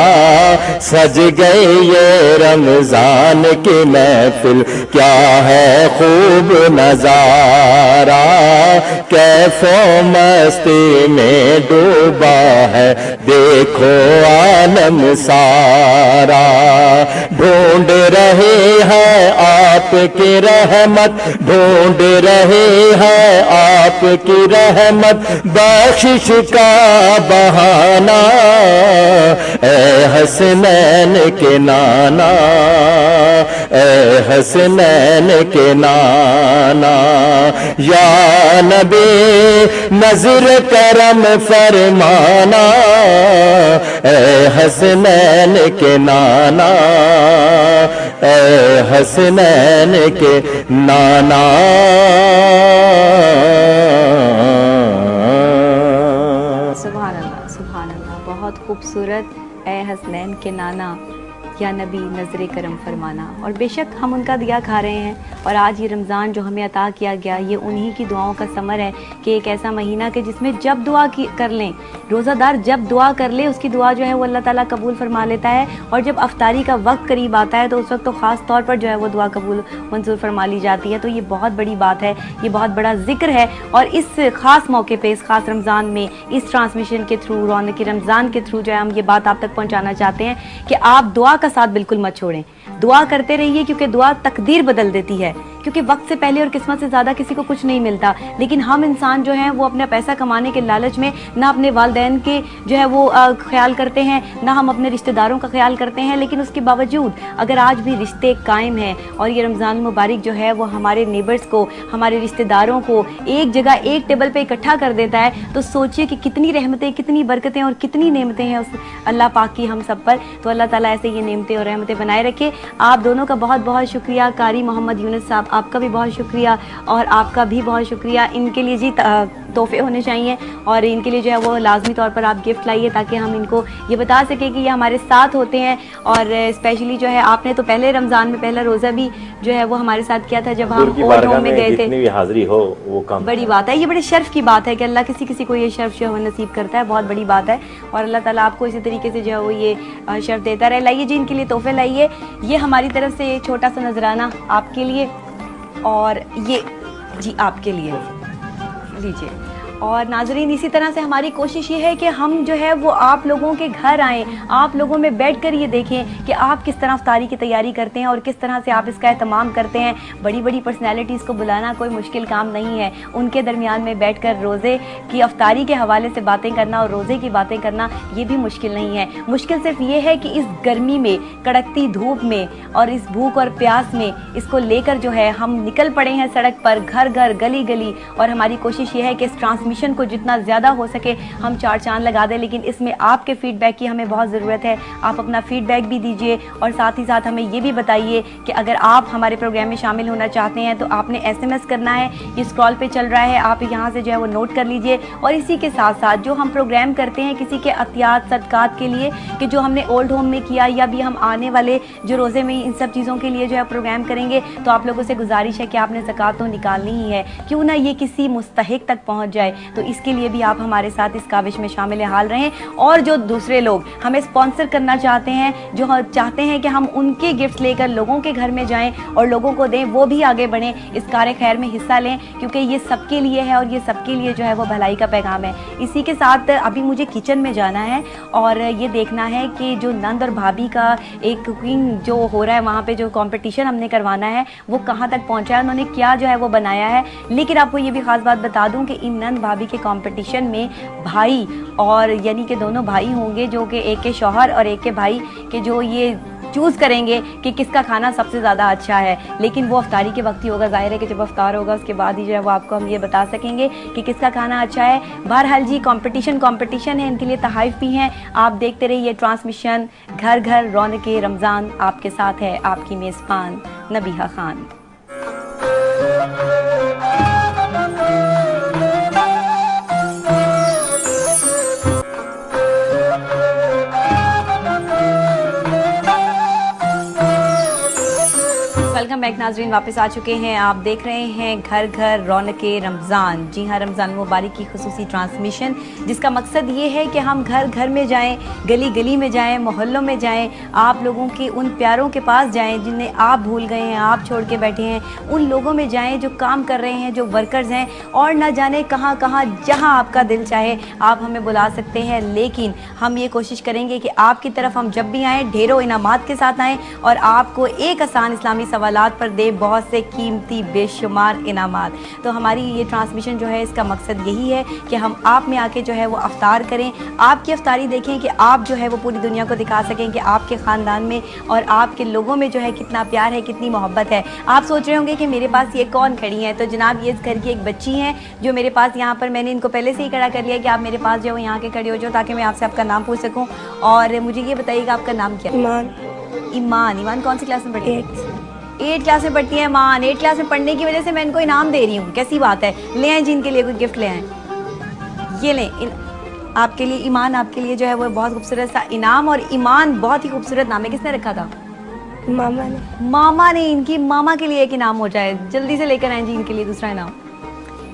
सज गई ये रमजान की महफिल क्या है खूब नजारा कैफो मस्ती में डूबा है देखो आलम सारा ढूंढ रहे हैं आपकी रहमत ढूंढ रहे हैं आपकी रहमत बख्शिश का बहाना ए हसनैन के नाना ए हसनैन के नाना या नबी नजर करम फरमाना ए हसनैन के नाना ए हसनैन के नाना
सुभान अल्लाह बहुत खूबसूरत ए हसनैन के नाना या नबी नजर करम फरमाना। और बेशक हम उनका दिया खा रहे हैं और आज ये रमज़ान जो हमें अता किया गया ये उन्हीं की दुआओं का समर है कि एक ऐसा महीना कि जिसमें जब दुआ कर लें रोज़ादार जब दुआ कर ले उसकी दुआ जो है वो अल्लाह ताला कबूल फरमा लेता है और जब अफ्तारी का वक्त करीब आता है तो उस वक्त तो ख़ास तौर पर जो है वो दुआ कबूल मंजूर फरमा ली जाती है। तो ये बहुत बड़ी बात है ये बहुत बड़ा जिक्र है और इस ख़ास मौके पर इस ख़ास रमज़ान में इस ट्रांसमिशन के थ्रू रौनक रमज़ान के थ्रू जो है हम ये बात आप तक पहुँचाना चाहते हैं कि आप दुआ का साथ बिल्कुल मत छोड़ें दुआ करते रहिए क्योंकि दुआ तकदीर बदल देती है क्योंकि वक्त से पहले और किस्मत से ज़्यादा किसी को कुछ नहीं मिलता लेकिन हम इंसान जो हैं वो अपना पैसा कमाने के लालच में ना अपने वालिदैन के जो है वो ख्याल करते हैं ना हम अपने रिश्तेदारों का ख्याल करते हैं लेकिन उसके बावजूद अगर आज भी रिश्ते कायम हैं और ये रमज़ान मुबारक जो है वो हमारे नेबर्स को हमारे रिश्तेदारों को एक जगह एक टेबल पे इकट्ठा कर देता है तो सोचिए कि कितनी रहमतें कितनी बरकतें और कितनी नेमतें हैं उस अल्लाह पाक की हम सब पर। तो अल्लाह ताला ऐसे ये नेमतें और रहमतें बनाए रखे। आप दोनों का बहुत बहुत शुक्रिया कारी मोहम्मद यूनुस साहब आपका भी बहुत शुक्रिया और आपका भी बहुत शुक्रिया। इनके लिए जी तोहफे होने चाहिए और इनके लिए जो है वो लाजमी तौर पर आप गिफ्ट लाइए ताकि हम इनको ये बता सकें कि ये हमारे साथ होते हैं। और स्पेशली जो है आपने तो पहले रमज़ान में पहला रोज़ा भी जो है वो हमारे साथ किया था जब हम ओल्ड होम में गए थे।
जितनी भी हाजिरी हो वो काम
बड़ी बात है ये बड़े शर्फ की बात है कि अल्लाह किसी किसी को ये शर्फ जो है नसीब करता है बहुत बड़ी बात है और अल्लाह ताला आपको इसी तरीके से जो है वो ये शर्फ देता रहे। लाइए जी इनके लिए तोहफे लाइए। ये हमारी तरफ से एक छोटा सा नजराना आपके लिए और ये जी आपके लिए लीजिए और नाजरीन, इसी तरह से हमारी कोशिश ये है कि हम जो है वो आप लोगों के घर आएँ, आप लोगों में बैठकर ये देखें कि आप किस तरह अफ्तारी की तैयारी करते हैं और किस तरह से आप इसका एहतमाम करते हैं। बड़ी बड़ी पर्सनैलिटीज़ को बुलाना कोई मुश्किल काम नहीं है, उनके दरमियान में बैठकर रोज़े की अफ्तारी के हवाले से बातें करना और रोज़े की बातें करना ये भी मुश्किल नहीं है। मुश्किल सिर्फ ये है कि इस गर्मी में, कड़कती धूप में और इस भूख और प्यास में इसको लेकर जो है हम निकल पड़े हैं सड़क पर, घर घर, गली गली। और हमारी कोशिश ये है कि इस ट्रांसमिशन को जितना ज़्यादा हो सके हम चार चांद लगा दें, लेकिन इसमें आपके फीडबैक की हमें बहुत ज़रूरत है। आप अपना फीडबैक भी दीजिए और साथ ही साथ हमें ये भी बताइए कि अगर आप हमारे प्रोग्राम में शामिल होना चाहते हैं तो आपने SMS करना है, ये स्क्रॉल पे चल रहा है, आप यहाँ से जो है वो नोट कर लीजिए। और इसी के साथ साथ जो हम प्रोग्राम करते हैं किसी के अतियात सदकात के लिए, कि जो हमने ओल्ड होम में किया या भी हम आने वाले जो रोज़े में इन सब चीज़ों के लिए जो है प्रोग्राम करेंगे, तो आप लोगों से गुजारिश है कि आपने ज़कात तो निकालनी ही है, क्यों ना ये किसी मुस्तहिक तक पहुँच जाए। तो इसके लिए भी आप हमारे साथ इस काविश में शामिल हाल रहें। और जो दूसरे लोग हमें स्पॉन्सर करना चाहते हैं, जो चाहते हैं कि हम उनके गिफ्ट लेकर लोगों के घर में जाएं और लोगों को दें, वो भी आगे बढ़ें, इस कार्य खैर में हिस्सा लें, क्योंकि ये सबके लिए है और ये सबके लिए जो है वो भलाई का पैगाम है। इसी के साथ अभी मुझे किचन में जाना है और ये देखना है कि जो नंद और भाभी का एक कुकिंग जो हो रहा है, वहाँ पे जो कंपटीशन हमने करवाना है वो कहाँ तक पहुँचा है, उन्होंने क्या जो है वो बनाया है। लेकिन आपको ये भी ख़ास बात बता दूँ कि इन नंद भाभी के कंपटीशन में भाई और यानी कि दोनों भाई होंगे, जो कि एक के शौहर और एक के भाई के जो ये चूज़ करेंगे कि किसका खाना सबसे ज़्यादा अच्छा है। लेकिन वो अफ्तारी के वक्त ही होगा, जाहिर है कि जब अफ्तार होगा उसके बाद ही जो है वो आपको हम ये बता सकेंगे कि किसका खाना अच्छा है। बहरहाल जी, कंपटीशन है, इनके लिए तहाइफ भी हैं। आप देखते रहिए ट्रांसमिशन घर घर रौनके रमज़ान। आपके साथ है आपकी मेज़बान नबीहा खान। वेलकम बैक नाजरीन, वापस आ चुके हैं। आप देख रहे हैं घर घर रौनके रमज़ान। जी हाँ, रमज़ान मुबारक की खुसूसी ट्रांसमिशन, जिसका मकसद ये है कि हम घर घर में जाएं, गली गली में जाएं, मोहल्लों में जाएं, आप लोगों के उन प्यारों के पास जाएं जिन्हें आप भूल गए हैं, आप छोड़ के बैठे हैं, उन लोगों में जाएं जो काम कर रहे हैं, जो वर्कर्स हैं, और न जाने कहाँ कहाँ, जहाँ आपका दिल चाहे आप हमें बुला सकते हैं। लेकिन हम ये कोशिश करेंगे कि आपकी तरफ हम जब भी आएँ ढेरों इनामात के साथ आएँ और आपको एक आसान इस्लामी सवालात पर दे बहुत से कीमती बेशुमार इनामात। तो हमारी ये ट्रांसमिशन जो है इसका मकसद यही है कि हम आप में आके जो है वो अफ्तार करें, आपकी अफ्तारी देखें, कि आप जो है वो पूरी दुनिया को दिखा सकें कि आपके ख़ानदान में और आपके लोगों में जो है कितना प्यार है, कितनी मोहब्बत है। आप सोच रहे होंगे कि मेरे पास ये कौन खड़ी हैं, तो जनाब ये इस घर की एक बच्ची हैं जो मेरे पास यहाँ पर, मैंने इनको पहले से ही खड़ा कर लिया कि आप मेरे पास जो यहाँ के खड़े हो जाओ, ताकि मैं आपसे आपका नाम पूछ सकूँ। और मुझे ये बताइएगा आपका नाम क्या है? ईमान। ईमान कौन सी क्लास में पढ़ती है? 8 क्लास में पढ़ती है ईमान। 8 क्लास में पढ़ने की वजह से मैं इनको इनाम दे रही हूँ, कैसी बात है। ले आए जी इनके लिए कोई गिफ्ट ले आए, ये लें आपके लिए। ईमान आपके लिए जो है वो बहुत खूबसूरत सा इनाम। और ईमान बहुत ही खूबसूरत नाम है, किसने रखा था? मामा ने। इनकी मामा के लिए एक इनाम हो जाए, जल्दी से लेकर आए जी इनके लिए दूसरा इनाम।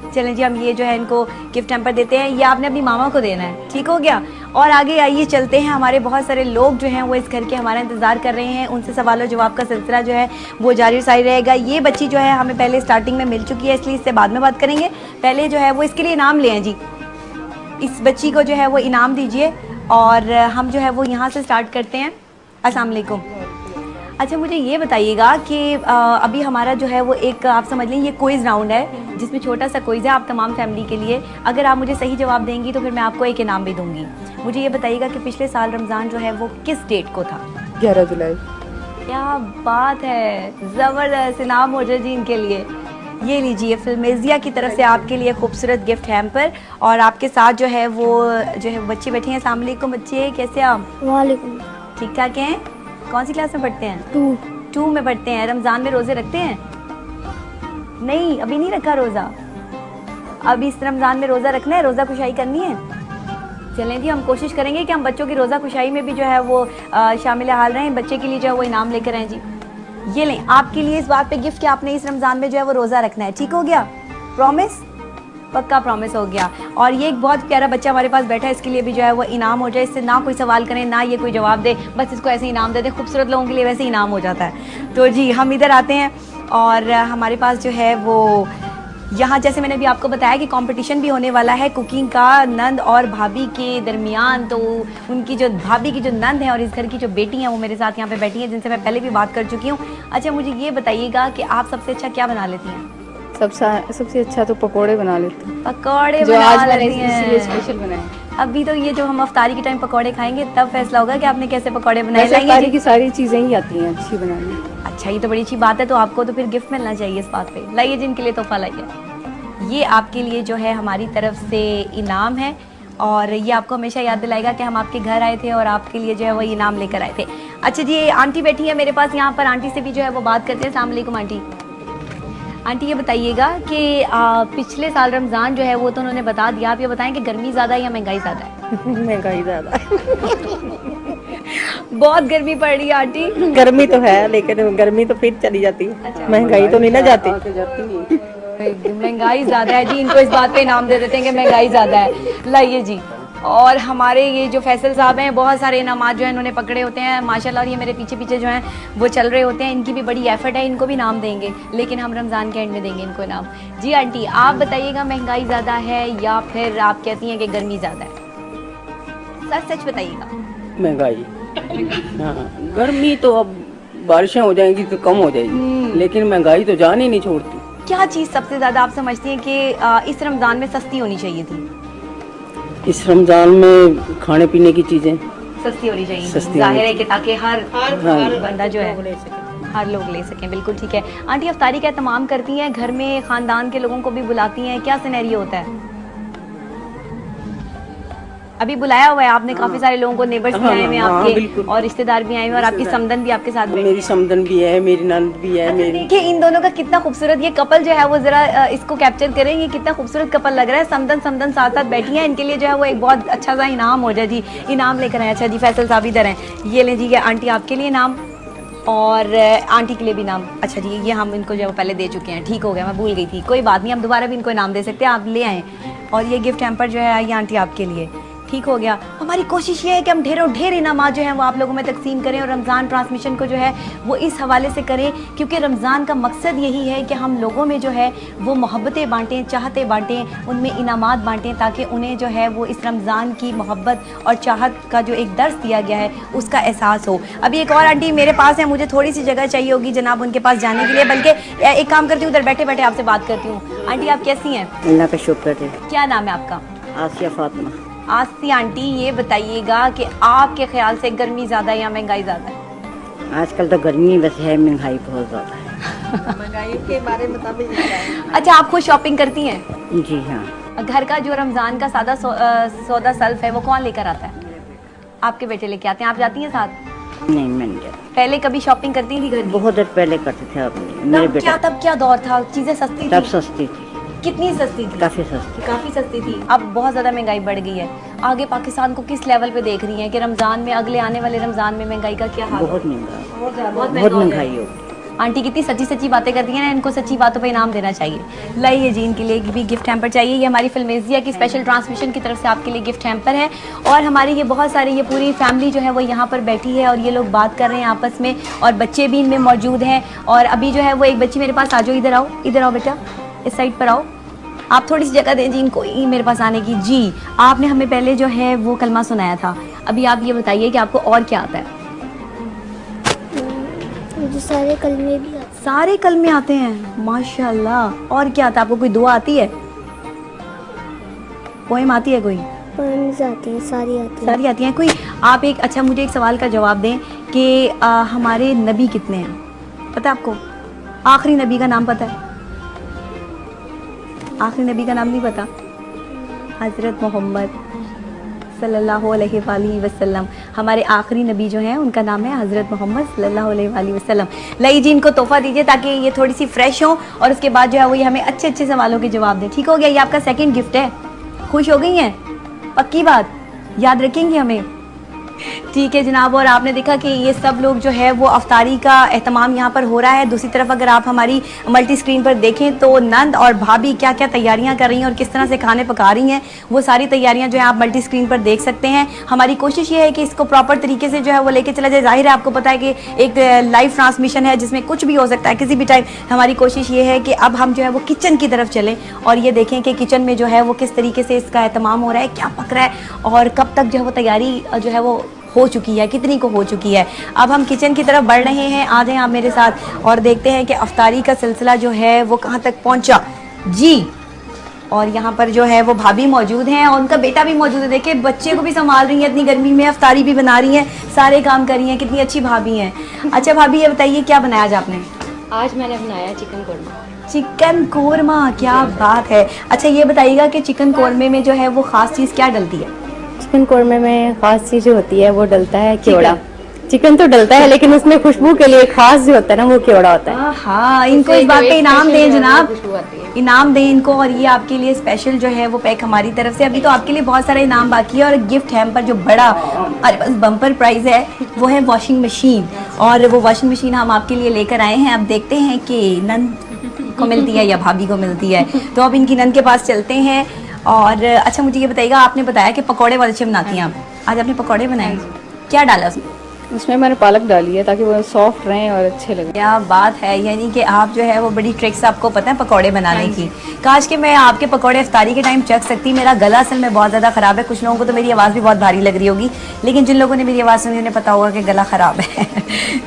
चलें जी, हम ये जो है इनको गिफ्ट हैम्पर देते हैं, ये आपने अपनी मामा को देना है, ठीक हो गया। और आगे आइए चलते हैं, हमारे बहुत सारे लोग जो हैं वो इस घर के हमारा इंतज़ार कर रहे हैं, उनसे सवालों जवाब का सिलसिला जो है वो जारी सारी रहेगा। ये बच्ची जो है हमें पहले स्टार्टिंग में मिल चुकी है, इसलिए इससे बाद में बात करेंगे। पहले जो है वो इसके लिए इनाम ले आए जी, इस बच्ची को जो है वो इनाम दीजिए और हम जो है वो यहाँ से स्टार्ट करते हैं। अस्सलाम वालेकुम। अच्छा, मुझे ये बताइएगा कि अभी हमारा जो है वो एक, आप समझ लें ये क्विज़ राउंड है, जिसमें छोटा सा क्विज़ है आप तमाम फैमिली के लिए। अगर आप मुझे सही जवाब देंगी तो फिर मैं आपको एक इनाम भी दूंगी। मुझे ये बताइएगा कि पिछले साल रमज़ान जो है वो किस डेट को था?
11 जुलाई।
क्या बात है, ज़बरदस्त। इनाम हो जाए जी इनके लिए। ये लीजिए फिल्मेजिया की तरफ से आपके लिए खूबसूरत गिफ्ट हैम्पर। और आपके साथ जो है वो जो है बच्चे बैठे हैं। अस्सलाम वालेकुम बच्चे, कैसे आप?
वालेकुम।
ठीक ठाक हैं? कौन सी क्लास में पढ़ते हैं? 2 में पढ़ते हैं। रमज़ान में रोज़े रखते हैं? नहीं, अभी नहीं रखा रोज़ा। अभी इस रमज़ान में रोज़ा रखना है, रोज़ा खुशाई करनी है। चलें जी, हम कोशिश करेंगे कि हम बच्चों की रोज़ा खुशाई में भी जो है वो शामिल हाल रहें। बच्चे के लिए जो है वो इनाम लेकर आएँ जी। ये लें आपके लिए इस बात पे गिफ्ट कि आपने इस रमज़ान में जो है वो रोज़ा रखना है, ठीक हो गया? प्रॉमिस? पक्का प्रॉमिस हो गया। और ये एक बहुत प्यारा बच्चा हमारे पास बैठा है, इसके लिए भी जो है वो इनाम हो जाए। इससे ना कोई सवाल करें, ना ये कोई जवाब दे, बस इसको ऐसे इनाम दे दें। खूबसूरत लोगों के लिए वैसे इनाम हो जाता है। तो जी हम इधर आते हैं और हमारे पास जो है वो यहाँ जैसे मैंने भी आपको बताया कि कंपटीशन भी होने वाला है कुकिंग का नंद और भाभी के दरमियान। तो उनकी जो भाभी की जो नंद है और इस घर की जो बेटी हैं वो मेरे साथ यहाँ पे बैठी हैं, जिनसे मैं पहले भी बात कर चुकी हूँ। अच्छा, मुझे ये बताइएगा कि आप सबसे अच्छा क्या बना लेती हैं?
सबसे अच्छा तो पकोड़े बना लेते हैं,
पकौड़े
जो आज
बना
मैंने
लेती
इसीलिए
हैं।
स्पेशल बनाए।
अभी तो ये जो हम अफ्तारी के टाइम पकौड़े खाएंगे तब फैसला होगा कि आपने कैसे पकौड़े बनाए।
वैसे
लाइए
सारी
जी।
की सारी चीज़ें ही आती हैं अच्छी बनानी।
अच्छा, ये तो बड़ी अच्छी बात है। तो आपको तो फिर गिफ्ट मिलना चाहिए इस बात पे। लाइए जिनके लिए तोहफा लाइए, ये आपके लिए जो है हमारी तरफ से इनाम है और ये आपको हमेशा याद दिलाएगा कि हम आपके घर आए थे और आपके लिए जो है वो इनाम लेकर आए थे। अच्छा जी, आंटी बैठी है मेरे पास यहाँ पर, आंटी से भी जो है वो बात करते हैं। अस्सलाम वालेकुम आंटी। आंटी ये बताइएगा कि पिछले साल रमज़ान जो है वो तो उन्होंने बता दिया, आप ये बताएं कि गर्मी ज़्यादा है या महंगाई ज़्यादा है?
महंगाई ज़्यादा
बहुत गर्मी पड़ रही है आंटी।
गर्मी तो है, लेकिन गर्मी तो फिर चली जाती है, महंगाई तो नहीं ना जाती।
महंगाई ज़्यादा है जी, इनको इस बात पे इनाम दे देते हैं कि महंगाई ज़्यादा है। लाइए जी। और हमारे ये जो फैसल साहब हैं बहुत सारे इनामात जो है इन्होंने पकड़े होते हैं माशाल्लाह, और ये मेरे पीछे पीछे जो हैं वो चल रहे होते हैं। इनकी भी बड़ी एफर्ट है, इनको भी इनाम देंगे, लेकिन हम रमज़ान के एंड में देंगे इनको इनाम। जी आंटी, आप बताइएगा महंगाई ज़्यादा है या फिर आप कहती हैं कि गर्मी ज़्यादा है? सच सच बताइएगा।
महंगाई, हाँ, गर्मी तो अब बारिशें हो जाएंगी तो कम हो जाएगी, लेकिन महंगाई तो जान ही नहीं छोड़ती।
क्या चीज़ सबसे ज़्यादा आप समझती हैं कि इस रमज़ान में सस्ती होनी चाहिए थी?
इस रमजान में खाने पीने की चीजें
सस्ती होनी चाहिए,
सस्ती
जाहिर
होनी
है कि ताकि हर बंदा जो है हर लोग ले सकें। बिल्कुल ठीक है। आंटी, अफ्तारी का तमाम करती हैं, घर में खानदान के लोगों को भी बुलाती हैं, क्या सिनेरियो होता है? अभी बुलाया हुआ है आपने काफी सारे लोगों को, नेबर्स भी आए हुए हैं आपके और रिश्तेदार भी आए हुए और आपकी समदन भी आपके साथ।
मेरी समदन भी है, मेरी नंद भी है। मेरी
देखिए इन दोनों का कितना खूबसूरत ये कपल जो है वो जरा इसको कैप्चर करें, ये कितना खूबसूरत कपल लग रहा है। समदन समदन साथ साथ बैठी हैं, इनके लिए जो है वो एक बहुत अच्छा सा इनाम हो जाए जी, इनाम लेकर आए। अच्छा जी, फैसल साहब इधर हैं, ये लें जी, ये आंटी आपके लिए इनाम और आंटी के लिए भी इनाम। अच्छा जी, ये हम इनको जो पहले दे चुके हैं, ठीक हो गया, मैं भूल गई थी, कोई बात नहीं, हम दोबारा भी इनको इनाम दे सकते हैं, आप ले आएँ। और ये गिफ्ट हैम्पर जो है ये आंटी आपके लिए, ठीक हो गया। हमारी कोशिश ये है कि हम ढेरों ढेर इनामात जो हैं वो आप लोगों में तकसीम करें और रमज़ान ट्रांसमिशन को जो है वो इस हवाले से करें, क्योंकि रमज़ान का मकसद यही है कि हम लोगों में जो है वो मोहब्बतें बांटें, चाहते बांटें, उनमें इनामात बांटें, ताकि उन्हें जो है वो इस रमज़ान की मोहब्बत और चाहत का जो एक दर्स दिया गया है उसका एहसास हो। अभी एक और आंटी मेरे पास है, मुझे थोड़ी सी जगह चाहिए होगी जनाब उनके पास जाने के लिए, बल्कि एक काम करती हूँ, उधर बैठे बैठे आपसे बात करती हूँ। आंटी आप कैसी हैं?
अल्लाह का शुक्र है।
क्या नाम है आपका?
आसिया फातिमा।
आस्ती आंटी, ये बताइएगा कि आपके ख्याल से गर्मी ज़्यादा है या महंगाई ज़्यादा है?
आजकल तो गर्मी बस है, महंगाई बहुत ज़्यादा है।
महंगाई के बारे में मुताबिक।
अच्छा, आप खुद शॉपिंग करती हैं?
जी हाँ।
घर का जो रमज़ान का सादा सौदा सल्फ है वो कौन लेकर आता है? आपके बेटे लेके आते हैं, आप जाती हैं साथ?
नहीं, मैं नहीं जाती।
पहले कभी शॉपिंग करती थी घर की?
बहुत देर पहले करते थे, अब मेरे बेटा।
तब क्या दौर था, चीज़ें सस्ती
तब
थी?
सस्ती थी,
कितनी सस्ती थी?
काफ़ी सस्ती।
काफ़ी सस्ती थी। अब बहुत ज़्यादा महंगाई बढ़ गई है। आगे पाकिस्तान को किस लेवल पे देख रही हैं कि रमज़ान में, अगले आने वाले रमज़ान में महंगाई का क्या हाल?
बहुत महंगा,
बहुत
महंगाई होगी।
आंटी कितनी सच्ची सच्ची बातें करती हैं ना, इनको सच्ची बातों पे इनाम देना चाहिए। लाइए जी, इनके लिए भी गिफ्ट हैम्पर चाहिए। ये हमारी फिल्मेजिया की स्पेशल ट्रांसमिशन की तरफ से आपके लिए गिफ्ट हैम्पर है और हमारी ये बहुत सारे, ये पूरी फैमिली जो है वो यहाँ पर बैठी है और ये लोग बात कर रहे हैं आपस में और बच्चे भी इनमें मौजूद हैं। और अभी जो है वो एक बच्ची मेरे पास, आ जाओ, इधर आओ बेटा, इस साइड पर आओ, आप थोड़ी सी जगह दें जी इनको मेरे पास आने की। जी, आपने हमें पहले जो है वो कलमा सुनाया था, अभी आप ये बताइए कि आपको और क्या आता है?
मुझे सारे कलमे भी आते
सारे कलमे आते हैं, माशाल्लाह। और क्या आता है आपको? कोई दुआ आती है, पोएम आती है, कोई
पोएम्स आती हैं, सारी
आती हैं कोई? आप एक, अच्छा मुझे एक सवाल का जवाब दें कि हमारे नबी कितने हैं, पता है आपको? आखिरी नबी का नाम पता है? आखिरी नबी का नाम नहीं पता? हज़रत मोहम्मद सल्लल्लाहु अलैहि वसल्लम, हमारे आखिरी नबी जो हैं उनका नाम है हज़रत मोहम्मद सल्लल्लाहु अलैहि वसल्लम। लाइए जी, इनको तोहफा दीजिए ताकि ये थोड़ी सी फ्रेश हो और उसके बाद जो है वो ये हमें अच्छे अच्छे सवालों के जवाब दें। ठीक हो गया, ये आपका सेकंड गिफ्ट है। खुश हो गई हैं? पक्की बात, याद रखेंगे हमें? ठीक है जनाब। और आपने देखा कि ये सब लोग जो है वो अफ्तारी का एहतमाम यहाँ पर हो रहा है। दूसरी तरफ अगर आप हमारी मल्टी स्क्रीन पर देखें तो नंद और भाभी क्या क्या तैयारियां कर रही हैं और किस तरह से खाने पका रही हैं, वो सारी तैयारियां जो है आप मल्टी स्क्रीन पर देख सकते हैं। हमारी कोशिश ये है कि इसको प्रॉपर तरीके से जो है वो लेके चला जाए। जाहिर है आपको पता है कि एक लाइव ट्रांसमिशन है जिसमें कुछ भी हो सकता है किसी भी टाइम। हमारी कोशिश ये है कि अब हम जो है वो किचन की तरफ चलें और ये देखें कि किचन में जो है वो किस तरीके से इसका एहतमाम हो रहा है, क्या पक रहा है और कब तक जो है वो तैयारी जो है वो हो चुकी है, कितनी को हो चुकी है। अब हम किचन की तरफ बढ़ रहे हैं। आ जाएं आप मेरे साथ और देखते हैं कि अफ्तारी का सिलसिला जो है वो कहाँ तक पहुँचा जी। और यहाँ पर जो है वो भाभी मौजूद हैं और उनका बेटा भी मौजूद है। देखिए बच्चे को भी संभाल रही हैं इतनी गर्मी में, अफ्तारी भी बना रही हैं, सारे काम कर रही हैं, कितनी अच्छी भाभी हैं। अच्छा भाभी ये बताइए क्या बनाया आज आपने?
आज मैंने बनाया चिकन कोरमा।
चिकन कोरमा, क्या बात है। अच्छा ये बताइएगा कि चिकन कोरमे में जो है वो ख़ास चीज़ क्या डलती है?
चिकन कोरमे में खास चीज़ जो होती है वो डलता है केवड़ा। चिकन तो डलता है लेकिन उसमें खुशबू के लिए खास जो होता है ना वो केवड़ा होता है।
हाँ, इनको इस बात पे इनाम दें जनाब, इनाम दें इनको। और ये आपके लिए स्पेशल जो है वो पैक हमारी तरफ से। अभी तो आपके लिए बहुत सारा इनाम बाकी है और गिफ्ट हैम्पर जो बड़ा हमारे पास बम्पर प्राइज है वो है वॉशिंग मशीन। और वो वॉशिंग मशीन हम आपके लिए लेकर आए हैं। अब देखते हैं कि नंद को मिलती है या भाभी को मिलती है। तो अब इनकी नंद के पास चलते हैं। और अच्छा मुझे ये बताइएगा, आपने बताया कि पकौड़े वाले अच्छे बनाती हैं आप, आज आपने पकौड़े बनाए, क्या डाला उसमें?
उसमें मैंने पालक डाली है ताकि वो सॉफ्ट रहें और अच्छे लगें।
क्या बात है, यानी कि आप जो है वो बड़ी ट्रिक्स आपको पता है पकौड़े बनाने की। काश कि मैं आपके पकौड़े इफ्तारी के टाइम चख सकती। मेरा गला असल में बहुत ज़्यादा ख़राब है। कुछ लोगों को तो मेरी आवाज़ भी बहुत भारी लग रही होगी, लेकिन जिन लोगों ने मेरी आवाज़ सुनी उन्हें पता होगा कि गला ख़राब है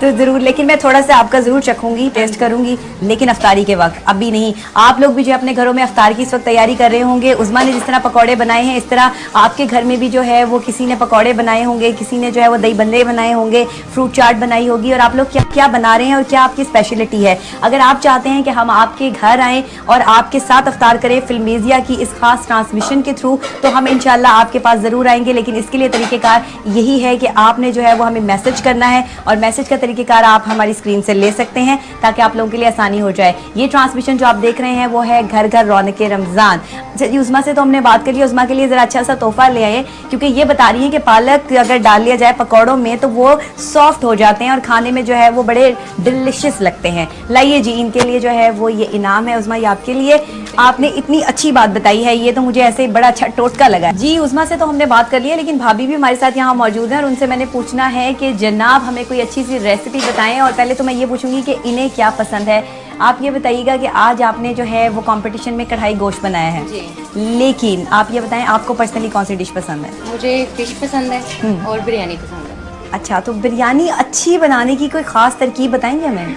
तो ज़रूर, लेकिन मैं थोड़ा सा आपका ज़रूर चखूँगी, टेस्ट करूँगी, लेकिन अफ्तारी के वक्त, अभी नहीं। आप लोग भी जो अपने घरों में अफ्तार की इस वक्त तैयारी कर रहे होंगे, उज़मा ने जिस तरह पकौड़े बनाए हैं इस तरह आपके घर में भी जो है वो किसी ने पकौड़े बनाए होंगे, किसी ने जो है वो दही बल्ले बनाए होंगे, फ्रूट चाट बनाई होगी। और आप लोग क्या क्या बना रहे हैं और क्या आपकी स्पेशलिटी है। अगर आप चाहते हैं कि हम आपके घर आएँ और आपके साथ अफ्तार करें फिल्मेजिया की इस खास ट्रांसमिशन के थ्रू, तो हम इंशाल्लाह आपके पास ज़रूर आएंगे। लेकिन इसके लिए तरीक़ेकार यही है कि आपने जो है वो हमें मैसेज करना है और मैसेज का तरीक़ेकार आप हमारी स्क्रीन से ले सकते हैं ताकि आप लोगों के लिए आसानी हो जाए। ये ट्रांसमिशन जो आप देख रहे हैं वो है घर घर रौनक रमज़ान। जी उज़मा से तो हमने बात कर ली, उज़मा के लिए ज़रा अच्छा सा तोहफा ले आए क्योंकि ये बता रही है कि पालक अगर डाल लिया जाए पकौड़ों में तो वो सॉफ्ट हो जाते हैं और खाने में जो है वो बड़े डिलिशियस लगते हैं। लाइए जी इनके लिए जो है वो ये इनाम है। उज़मा ये आपके लिए, आपने इतनी अच्छी बात बताई है, ये तो मुझे ऐसे बड़ा अच्छा टोटका लगा जी। उज़मा से तो हमने बात कर ली है, लेकिन भाभी भी हमारे साथ यहाँ मौजूद है और उनसे मैंने पूछना है कि जनाब हमें कोई अच्छी सी रेसिपी बताएं। और पहले तो मैं ये पूछूंगी कि इन्हें क्या पसंद है। आप ये बताइएगा कि आज आपने जो है वो कंपटीशन में कढ़ाई गोश्त बनाया है जी, लेकिन आप ये बताएं आपको पर्सनली कौन सी डिश पसंद है?
मुझे फिश पसंद है और बिरयानी पसंद है।
अच्छा, तो बिरयानी अच्छी बनाने की कोई ख़ास तरकीब बताएंगे हमें?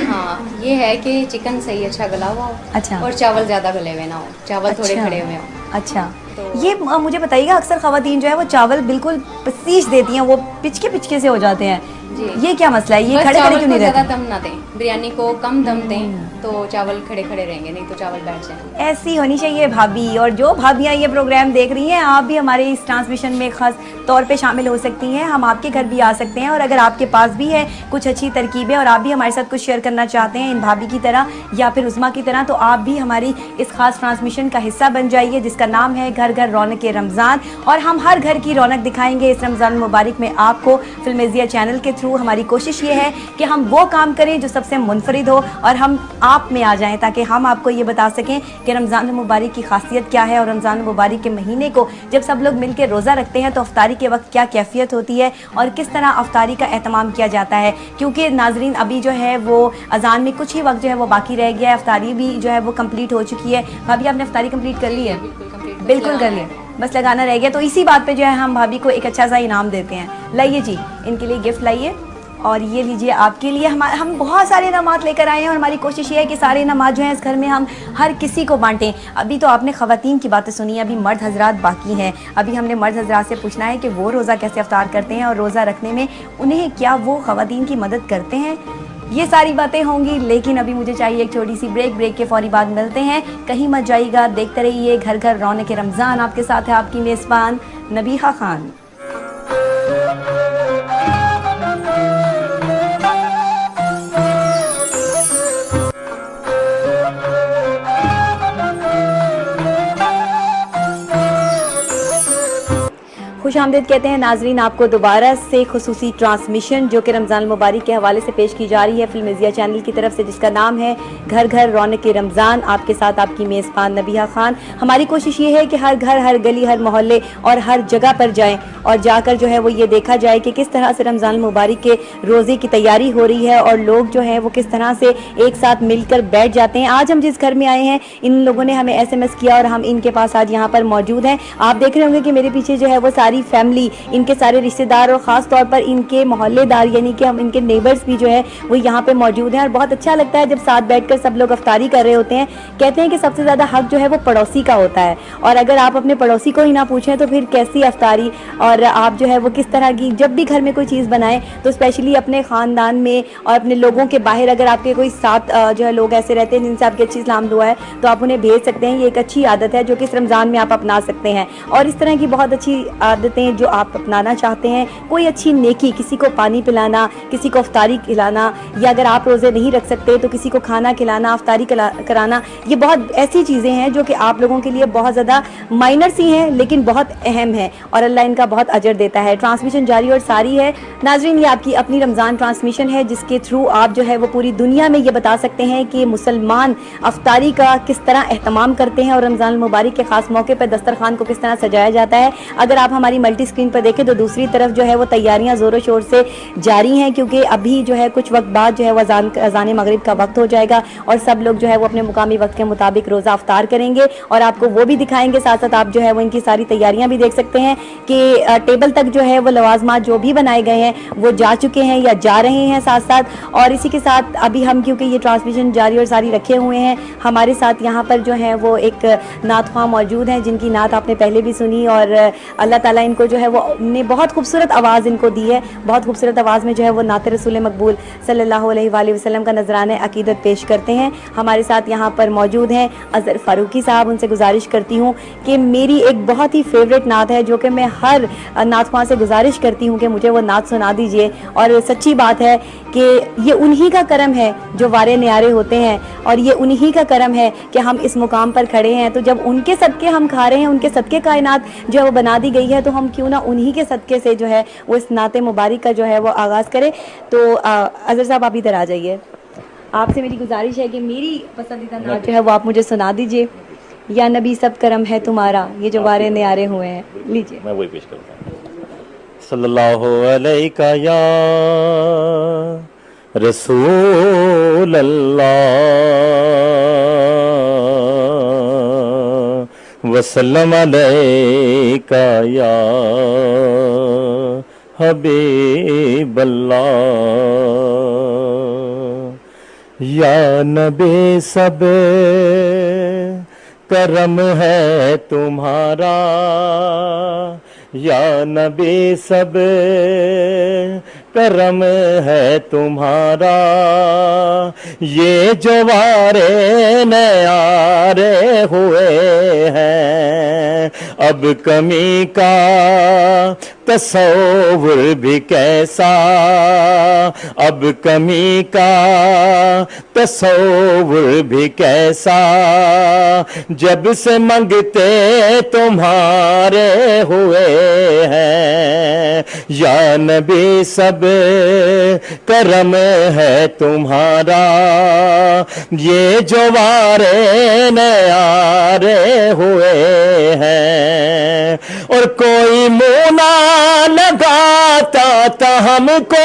हाँ, ये है कि चिकन सही अच्छा गला हुआ हो,
अच्छा,
और चावल ज़्यादा गले हुए ना हो, चावल थोड़े खड़े हुए हो।
अच्छा, ये मुझे बताइएगा अक्सर ख़वातीन जो है वो चावल बिल्कुल पीस देती हैं, वो पिचके से हो जाते हैं जी। ये क्या मसला है, ये खड़े खड़े क्यों नहीं रहते?
ज़्यादा दम ना दें, बिरयानी को कम दम दें तो चावल खड़े खड़े रहेंगे, नहीं तो चावल बैठ जाएंगे।
ऐसी होनी चाहिए भाभी। और जो भाभियाँ ये प्रोग्राम देख रही हैं, आप भी हमारे इस ट्रांसमिशन में खास तौर पे शामिल हो सकती हैं। हम आपके घर भी आ सकते हैं और अगर आपके पास भी है कुछ अच्छी तरकीबें और आप भी हमारे साथ कुछ शेयर करना चाहते हैं इन भाभी की तरह या फिर उज़मा की तरह, तो आप भी हमारी इस खास ट्रांसमिशन का हिस्सा बन जाइए जिसका नाम है घर घर रौनक रमज़ान। और हम हर घर की रौनक दिखाएंगे इस रमज़ान मुबारक में आपको फिल्मेजिया चैनल के थ्रू। हमारी कोशिश ये है कि हम वो काम करें जो सबसे मुनफरिद हो और हम आप में आ जाएं ताकि हम आपको ये बता सकें कि रमज़ान मुबारक की खासियत क्या है और रमज़ान मुबारक के महीने को जब सब लोग मिलकर रोज़ा रखते हैं तो अफ्तारी के वक्त क्या कैफियत होती है और किस तरह अफ्तारी का एहतमाम किया जाता है। क्योंकि नाजरीन अभी जो है वो अजान में कुछ ही वक्त जो है वो बाकी रह गया है, अफ्तारी भी जो है वो कंप्लीट हो चुकी है। भाभी आपने अफ्तारी कंप्लीट कर ली है? बिल्कुल कर लिया, बस लगाना रह गया। तो इसी बात पे जो है हम भाभी को एक अच्छा सा इनाम देते हैं। लाइए जी इनके लिए गिफ्ट लाइए और ये लीजिए आपके लिए। हम बहुत सारे इनामात लेकर आए हैं और हमारी कोशिश ये है कि सारे इनामात जो हैं इस घर में हम हर किसी को बांटें। अभी तो आपने ख़वातीन की बातें सुनी, अभी मर्द हजरात बाकी हैं। अभी हमने मर्द हजरात से पूछना है कि वो रोज़ा कैसे अफ्तार करते हैं और रोज़ा रखने में उन्हें क्या वो ख़वातीन की मदद करते हैं। ये सारी बातें होंगी, लेकिन अभी मुझे चाहिए एक छोटी सी ब्रेक के फौरी बाद मिलते हैं। कहीं मत जाइएगा, देखते रहिए घर घर रौनक रमज़ान। आपके साथ है आपकी मेज़बान नबीहा खान। खुशामदीद कहते हैं नाजरीन आपको दोबारा से खुसूसी ट्रांसमिशन जो कि रमज़ान मुबारक के हवाले से पेश की जा रही है फिल्मेजिया चैनल की तरफ से, जिसका नाम है घर घर रौनक रमज़ान। आपके साथ आपकी मेज़बान नबीहा खान। हमारी कोशिश ये है कि हर घर, हर गली, हर मोहल्ले और हर जगह पर जाएं और जाकर जो है वो ये देखा जाए कि किस तरह से रमज़ान मुबारक के रोज़े की तैयारी हो रही है और लोग जो है वो किस तरह से एक साथ मिलकर बैठ जाते हैं। आज हम जिस घर में आए हैं इन लोगों ने हमें SMS किया और हम इनके पास आज यहाँ पर मौजूद हैं। आप देख रहे होंगे कि मेरे पीछे जो है वो सारी फैमिली, इनके सारे रिश्तेदार और ख़ास तौर पर इनके मोहल्लेदार यानी कि हम इनके नेबर्स भी जो है वो यहाँ पे मौजूद हैं और बहुत अच्छा लगता है जब साथ बैठकर सब लोग अफ्तारी कर रहे होते हैं। कहते हैं कि सबसे ज़्यादा हक जो है वो पड़ोसी का होता है और अगर आप अपने पड़ोसी को ही ना पूछें तो फिर कैसी अफ्तारी। और आप जो है वो किस तरह की जब भी घर में कोई चीज़ बनाएं तो स्पेशली अपने ख़ानदान में और अपने लोगों के बाहर अगर आपके कोई साथ जो है लोग ऐसे रहते हैं जिनसे आपकी अच्छी सलाम दुआ है तो आप उन्हें भेज सकते हैं। ये एक अच्छी आदत है जो कि इस रमज़ान में आप अपना सकते हैं और इस तरह की बहुत अच्छी आदतें जो आप अपनाना चाहते हैं, कोई अच्छी नेकी, किसी को पानी पिलाना, किसी को अफ्तारी खिलाना या अगर आप रोज़े नहीं रख सकते तो किसी को खाना खिलाना, अफ्तारी कराना, ये बहुत ऐसी चीज़ें हैं जो कि आप लोगों के लिए बहुत ज़्यादा माइनर सी हैं लेकिन बहुत अहम है और अल्लाह इनका बहुत अजर देता है। ट्रांसमिशन जारी और सारी है नाजरीन, ये आपकी अपनी रमज़ान ट्रांसमिशन है जिसके थ्रू आप जो है वो पूरी दुनिया में ये बता सकते हैं कि मुसलमान अफ्तारी का किस तरह एहतमाम करते हैं और रमज़ान मुबारक के ख़ास मौके पर दस्तरखान को किस तरह सजाया जाता है। अगर आप हमारी मल्टी स्क्रीन पर देखें तो दूसरी तरफ जो है वो तैयारियां ज़ोरों शोर से जारी हैं क्योंकि अभी जो है कुछ वक्त बाद जो है वो अज़ान मगरिब का वक्त हो जाएगा और सब लोग जो है वो अपने मुकामी वक्त के मुताबिक रोज़ा अफ्तार करेंगे और आपको वो भी दिखाएंगे। साथ साथ आप जो है वो इनकी सारी तैयारियां भी देख सकते हैं कि टेबल तक जो है वो लवाजमात जो भी बनाए गए हैं वो जा चुके हैं या जा रहे हैं साथ साथ। और इसी के साथ अभी हम क्योंकि ये ट्रांसमिशन जारी और सारी रखे हुए हैं, हमारे साथ यहाँ पर जो है वो एक नात ख्वां मौजूद हैं जिनकी नात आपने पहले भी सुनी और अल्लाह ताला इनको जो है वो ने बहुत खूबसूरत आवाज़ इनको दी है। बहुत खूबसूरत आवाज़ में जो है वो नात रसूल मकबूल सल्लल्लाहु अलैहि वसल्लम का नजराने अकीदत पेश करते हैं। हमारे साथ यहाँ पर मौजूद हैं अज़हर फ़ारूकी साहब। उनसे गुजारिश करती हूँ कि मेरी एक बहुत ही फेवरेट नात है जो कि मैं हर नात ख्वां से गुजारिश करती हूँ कि मुझे वो नात सुना दीजिए। और सच्ची बात है कि ये उन्हीं का करम है जो वारे न्यारे होते हैं और ये उन्हीं का करम है कि हम इस मुकाम पर खड़े हैं। तो जब उनके सदके हम खा रहे हैं, उनके सदके कायनात जो है वो बना दी गई है, तो हम क्यों ना उन्हीं के सदके से जो है वो इस नाते मुबारक का जो है वो आगाज़ करें। तो अज़हर साहब आप इधर आ जाइए। आपसे मेरी गुजारिश है कि मेरी पसंदीदा नात जो है वो आप मुझे सुना दीजिए। या नबी सब करम है तुम्हारा, ये जो वारे न्यारे हुए हैं, लीजिए।
मैं वही पेश करता हूँ। सल्लल्लाहु अलैका या रसूल अल्लाह वसल्लम अलैका या हबीब अल्लाह या नबी सब करम है तुम्हारा, या नबी सब करम है तुम्हारा, ये जो वारे न्यारे हुए हैं अब कमी का तसव्वुर भी कैसा, अब कमी का तसव्वुर भी कैसा, जब से मंगते तुम्हारे हुए हैं, या नबी सब करम है तुम्हारा, ये जो वारे न्यारे हुए हैं। और कोई मुँह ना लगाता था हमको,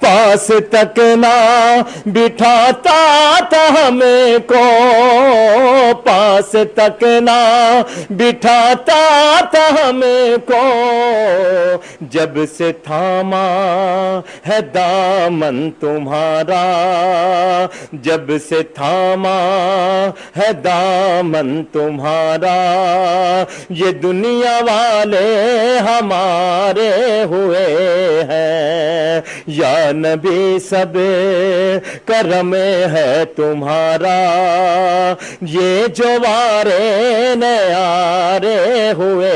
पास तक ना बिठाता था हमको, पास तक ना बिठाता था हमको, जब से थामा है दामन तुम्हारा, जब से थामा है दामन तुम्हारा, ये दुनिया वाले हमारे हुए हैं, या नबी सब करम है तुम्हारा, ये जो वारे न्यारे हुए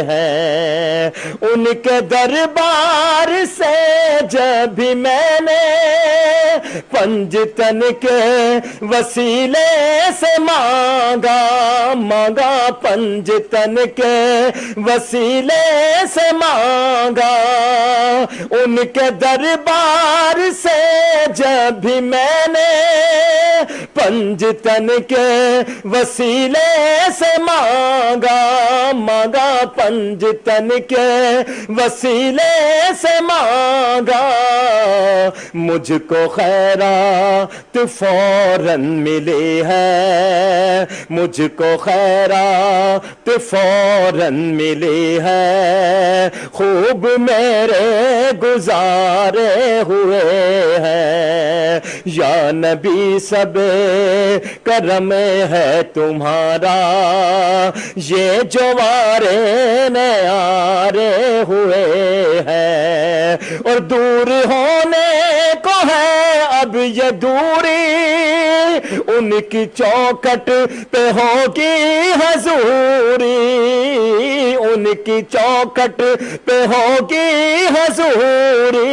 हैं। उनके दरबार से जब भी मैंने
पंजतन के वसीले से मांगा, मांगा पंजतन के वसीले से मांगा। उनके दरबार से जब भी मैंने पंजतन के वसीले से मांगा, मांगा पंजतन के वसीले से मांगा। मुझको खैरात फौरन मिली है, मुझको खैरात फौरन मिली है। खूब मेरे गुजारे हुए हैं या नबी, सब करम है तुम्हारा। ये जो वारे न्यारे हुए हैं और दूर होने को है अब ये दूरी, उनकी चौखट पे होगी हजूरी, उनकी चौखट पे होगी हजूरी।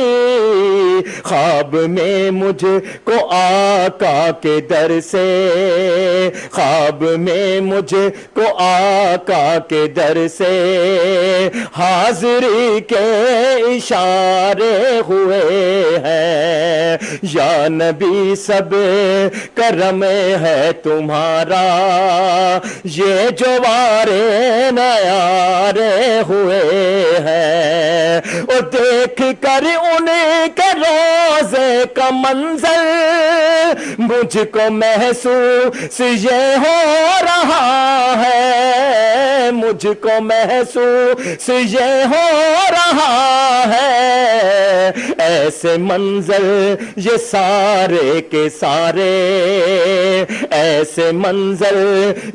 ख्वाब में मुझको आका के दर से, ख्वाब में मुझको आका के दर से हाजिरी के इशारे हुए हैं या नबी, सब करम है तुम्हारा। ये जो वारे न्यारे हुए हैं और देख कर उनके रोज़े का मंजर मुझको महसूस ये हो रहा है, मुझको महसूस ये हो रहा है। ऐसे मंजर ये सारे के सारे, ऐसे मंजर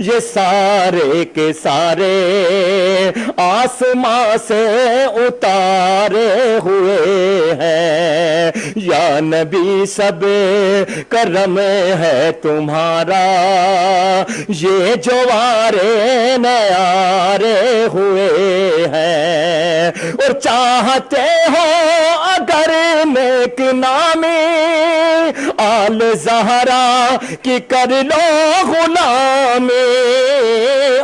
ये सारे के सारे आसमां से उतारे हुए हैं या नबी, सब करम है तुम्हारा। ये जो वारे न्यारे हुए हैं और चाहते हो अगर नेक नामी आल ज़हरा की कर लो गुलामी,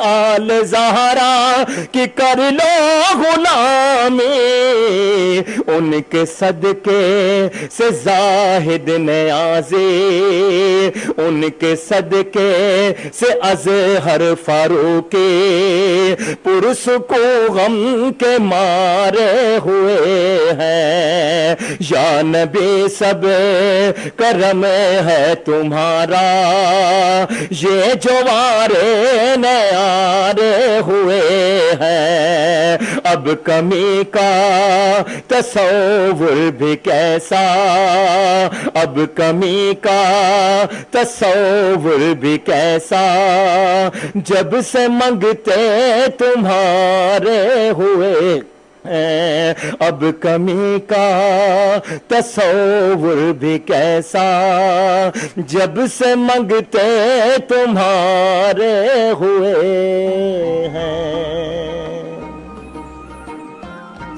आल ज़हरा की कर लो गुलामी। उनके सदके से जाहिद नियाज़ी, उनके सदके से अज़हर फारूकी पुरुष को गम के मारे हुए हैं या नबी, सब करम है तुम्हारा। ये जो वारे न्यारे हुए हैं अब कमी का तसव्वुर भी कैसा, अब कमी का तसव्वुर भी कैसा। जब से मंगते तुम्हारे हुए अब कमी का तसव्वुर भी कैसा। जब से मंगते तुम्हारे हुए हैं।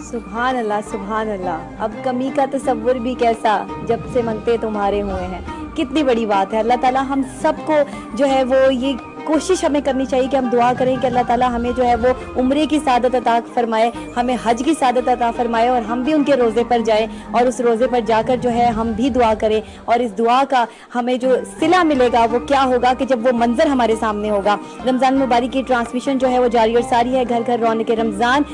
सुभान अल्लाह, सुभान अल्लाह। अब कमी का तसव्वुर भी कैसा, जब से मंगते तुम्हारे हुए हैं। कितनी बड़ी बात है। अल्लाह ताला हम सबको जो है वो ये कोशिश हमें करनी चाहिए कि हम दुआ करें कि अल्लाह ताला हमें जो है वो उम्रे की सादत अता फरमाए, हमें हज की सादत अता फरमाए और हम भी उनके रोज़े पर जाएं और उस रोज़े पर जाकर जो है हम भी दुआ करें। और इस दुआ का हमें जो सिला मिलेगा वो क्या होगा कि जब वो मंजर हमारे सामने होगा। रमज़ान मुबारक की ट्रांसमिशन जो है वो जारी और सारी है। घर घर रौनक रमज़ान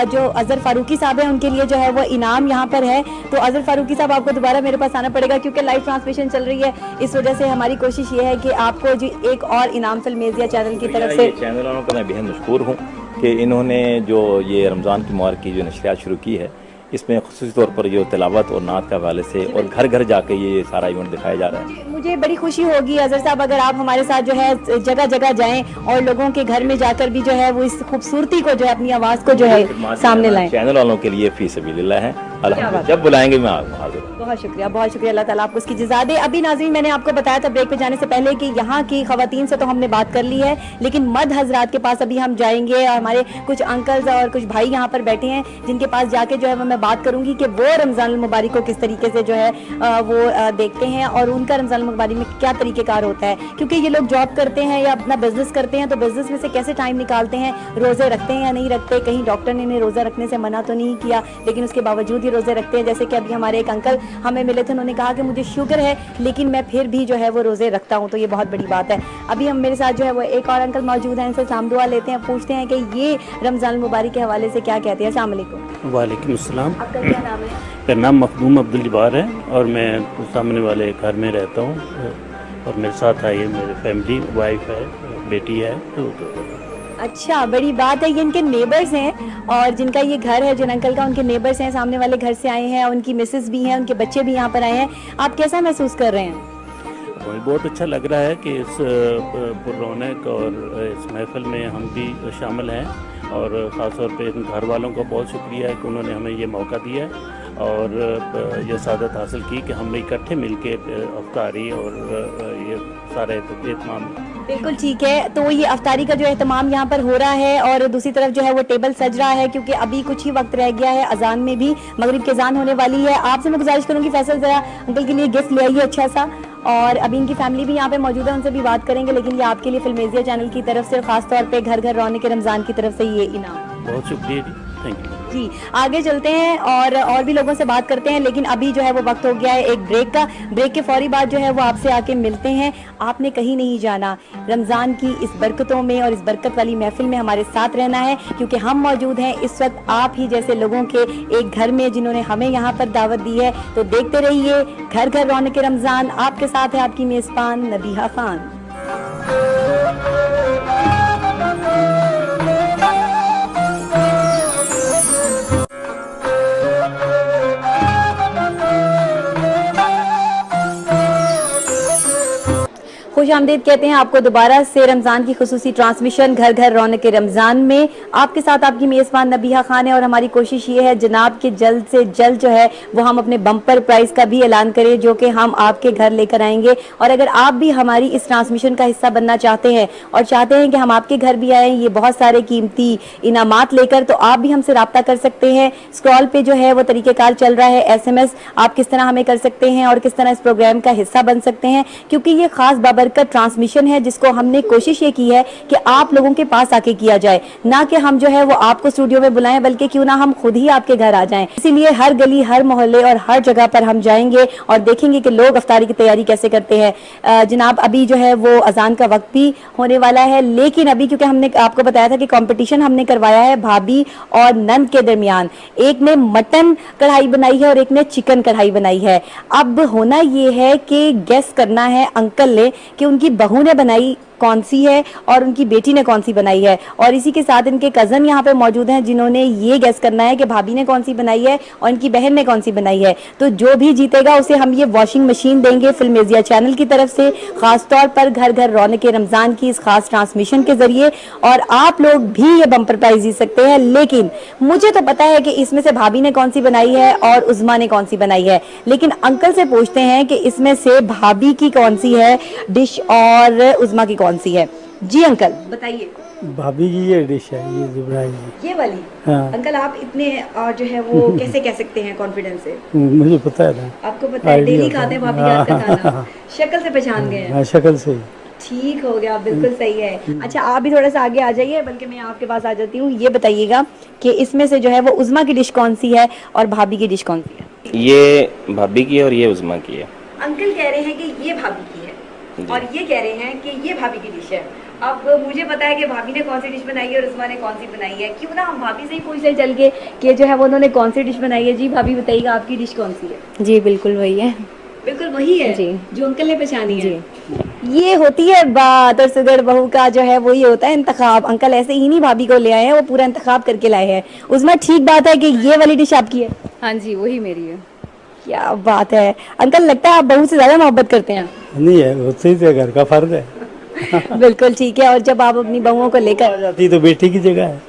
जो अज़हर फारूकी साहब है उनके लिए जो है वो इनाम यहाँ पर है। तो अज़हर फारूकी साहब आपको दोबारा मेरे पास आना पड़ेगा क्योंकि लाइव ट्रांसमिशन चल रही है। इस वजह से हमारी कोशिश ये है कि आपको जो एक और इनाम फिल्मेज़िया चैनल की तरफ से,
चैनल वालों का मैं बेहद मशकूर हूँ कि इन्होंने जो ये रमज़ान की मुबारक की जो नशरियात शुरू की है, इसमें ख़ुसूसी तौर पर जो तिलावत और नात का हवाले से और घर घर जाके ये सारा इवेंट दिखाया जा रहा है।
मुझे बड़ी खुशी होगी अज़हर साहब अगर आप हमारे साथ जो है जगह जगह जाएं और लोगों के घर में जाकर भी जो है वो इस खूबसूरती को जो है अपनी आवाज़ को जो है सामने लाएं।
चैनल वालों के लिए फी सबीलिल्लाह है। अल्हम्दुलिल्लाह जब बुलाएंगे मैं हाजिर हूँ।
बहुत शुक्रिया, अल्लाह ताला आपको उसकी जज़ा दे। अभी नाज़रीन मैंने आपको बताया था ब्रेक पे जाने से पहले कि यहाँ की ख़वातीन से तो हमने बात कर ली है, लेकिन मर्द हजरात के पास अभी हम जाएंगे और हमारे कुछ अंकल्स और कुछ भाई यहाँ पर बैठे हैं जिनके पास जाके जो है मैं बात करूँगी कि वो रमज़ान मुबारक को किस तरीके से जो है वो देखते हैं और उनका रमज़ान मुबारक में क्या तरीक़ेकार होता है, क्योंकि ये लोग जॉब करते हैं या अपना बिजनेस करते हैं तो बिजनेस में से कैसे टाइम निकालते हैं, रोज़े रखते हैं या नहीं रखते। कहीं डॉक्टर ने इन्हें रोज़ा रखने से मना तो नहीं किया लेकिन उसके बावजूद ही रोज़े रखते हैं। जैसे कि अभी हमारे एक अंकल हमें मिले थे, उन्होंने कहा कि मुझे शुगर है लेकिन मैं फिर भी जो है वो रोज़े रखता हूँ, तो ये बहुत बड़ी बात है। अभी हम मेरे साथ जो है वो एक और अंकल मौजूद हैं, इनसे साम दुआ लेते हैं, पूछते हैं कि ये रमज़ान मुबारक के हवाले से क्या कहते हैं। अस्सलाम वालेकुम।
वालेकुम अस्सलाम।
आपका क्या नाम है?
मेरा नाम मखदूम अब्दुल जब्बार है और मैं सामने वाले घर में रहता हूँ और मेरे साथ आई है मेरी फैमिली, वाइफ है, बेटी है।
अच्छा, बड़ी बात है। ये इनके नेबर्स हैं और जिनका ये घर है, जिन अंकल का, उनके नेबर्स हैं, सामने वाले घर से आए हैं, उनकी मिसेस भी हैं, उनके बच्चे भी यहाँ पर आए हैं। आप कैसा महसूस कर रहे हैं?
बहुत अच्छा लग रहा है कि इस पुररौनक और इस महफिल में हम भी शामिल हैं और ख़ास तौर पे इन घर वालों का बहुत शुक्रिया है कि उन्होंने हमें ये मौका दिया है और ये सादत हासिल की कि हम इकट्ठे मिलके अफ्तारी और ये सारे एहतमाम।
बिल्कुल ठीक है, तो ये अफ्तारी का जो एहतमाम यहाँ पर हो रहा है और दूसरी तरफ जो है वो टेबल सज रहा है क्योंकि अभी कुछ ही वक्त रह गया है, अजान में भी मगरिब की अजान होने वाली है। आपसे मैं गुजारिश करूँगी फैसल ज़रा अंकल के लिए गिफ्ट ले आइए अच्छा सा, और अभी इनकी फैमिली भी यहाँ पे मौजूद है, उनसे भी बात करेंगे, लेकिन ये आपके लिए फिल्मेजिया चैनल की तरफ से खास तौर पे घर घर रौनक के रमज़ान की तरफ से ये इनाम।
बहुत शुक्रिया जी, थैंक यू
जी। आगे चलते हैं और भी लोगों से बात करते हैं, लेकिन अभी जो है वो वक्त हो गया है एक ब्रेक का। ब्रेक के फौरी बाद जो है वो आपसे आके मिलते हैं। आपने कहीं नहीं जाना, रमज़ान की इस बरकतों में और इस बरकत वाली महफिल में हमारे साथ रहना है क्योंकि हम मौजूद हैं इस वक्त आप ही जैसे लोगों के एक घर में जिन्होंने हमें यहाँ पर दावत दी है। तो देखते रहिए घर घर रौनक के रमज़ान। आपके साथ है आपकी मेज़बान नबीहा खान। खुश आमदीद कहते हैं आपको दोबारा से रमज़ान की खुसूसी ट्रांसमिशन घर घर रौनक के रमज़ान में। आपके साथ आपकी मेज़बान नबीहा खान है और हमारी कोशिश ये है जनाब के जल्द से जल्द जो है वो हम अपने बम्पर प्राइस का भी ऐलान करें जो कि हम आपके घर लेकर आएंगे। और अगर आप भी हमारी इस ट्रांसमिशन का हिस्सा बनना चाहते हैं और चाहते हैं कि हम आपके घर भी आएँ ये बहुत सारे कीमती इनामात लेकर, तो आप भी हमसे रब्ता कर सकते हैं। स्क्रॉल पे जो है वो तरीक़ेकार चल रहा है, SMS आप किस तरह हमें कर सकते हैं और किस तरह इस प्रोग्राम का हिस्सा बन सकते हैं, क्योंकि ये खास बाबरकत ट्रांसमिशन है जिसको हमने कोशिश ये की है कि आप लोगों के पास आके किया जाए, ना कि हम जो है वो आपको स्टूडियो में बुलाएं, बल्कि क्यों ना हम खुद ही आपके घर आ जाएं। इसीलिए हर गली, हर मोहल्ले और हर जगह पर हम जाएंगे और देखेंगे कि लोग अफ्तारी की तैयारी कैसे करते हैं। जनाब अभी जो है वो अजान का वक्त भी होने वाला है, लेकिन अभी क्योंकि हमने आपको बताया था कि कंपटीशन हमने करवाया है भाभी और नंद के दरमियान, एक ने मटन कढ़ाई बनाई है और एक ने चिकन कढ़ाई बनाई है। अब होना ये है कि गेस करना है अंकल ने कि उनकी बहू ने बनाई कौन सी है और उनकी बेटी ने कौन सी बनाई है, और इसी के साथ इनके कज़न यहाँ पे मौजूद हैं जिन्होंने ये गेस करना है कि भाभी ने कौन सी बनाई है और इनकी बहन ने कौन सी बनाई है। तो जो भी जीतेगा उसे हम ये वॉशिंग मशीन देंगे फिल्मेजिया चैनल की तरफ से, खास तौर पर घर घर रौनक के रमज़ान की इस खास ट्रांसमिशन के जरिए। और आप लोग भी ये बम्पर प्राइज जीत सकते हैं, लेकिन मुझे तो पता है कि इसमें से भाभी ने कौन सी बनाई है और उज़मा ने कौन सी बनाई है, लेकिन अंकल से पूछते हैं कि इसमें से भाभी की कौन सी है डिश और उज़मा की कौन सी है। जी अंकल बताइए।
भाभी की ये डिश है, ये जो बनाई है
ये वाली।
हाँ।
अंकल आप इतने और जो है वो कैसे कह सकते हैं कॉन्फिडेंस से?
मुझे पता है ना,
आपको पता है डेली खाते हैं भाभी का खाना, शक्ल से पहचान गए हैं।
शक्ल से
ठीक हो गया, बिल्कुल सही है। अच्छा आप भी थोड़ा सा आगे आ जाइए, बल्कि मैं आपके पास आ जाती हूँ। ये बताइएगा कि इसमें से जो है वो उज़मा की डिश कौन सी है और भाभी की डिश कौन सी है?
ये भाभी की है और ये उज़मा की है।
अंकल कह रहे हैं कि ये भाभी की है और ये कह रहे हैं कि ये भाभी की डिश है। अब मुझे पता है कि भाभी ने कौन सी डिश बनाई है और उज़मा ने कौन सी बनाई है, क्यों ना हम भाभी से ही पूछ ले चल के कि जो है वो उन्होंने कौन सी डिश बनाई है। जी भाभी बताइएगा आपकी डिश कौन सी है?
जी बिल्कुल वही है।
बिल्कुल वही है
जी,
जो अंकल ने पहचानी है। ये होती है बात, और सुगर बहू का जो है वही होता है इंतखाब। अंकल ऐसे ही नहीं भाभी को ले आए हैं, वो पूरा इंतखाब करके लाए हैं। उज़मा ठीक बात है कि ये वाली डिश आपकी है?
हाँ जी वही मेरी है।
क्या बात है अंकल, लगता है आप बहू से ज्यादा मोहब्बत करते हैं।
नहीं है, होते ही घर का फर्ज है।
बिल्कुल ठीक है। और जब आप अपनी बहुओं को लेकर
जाती तो बेटी की जगह है,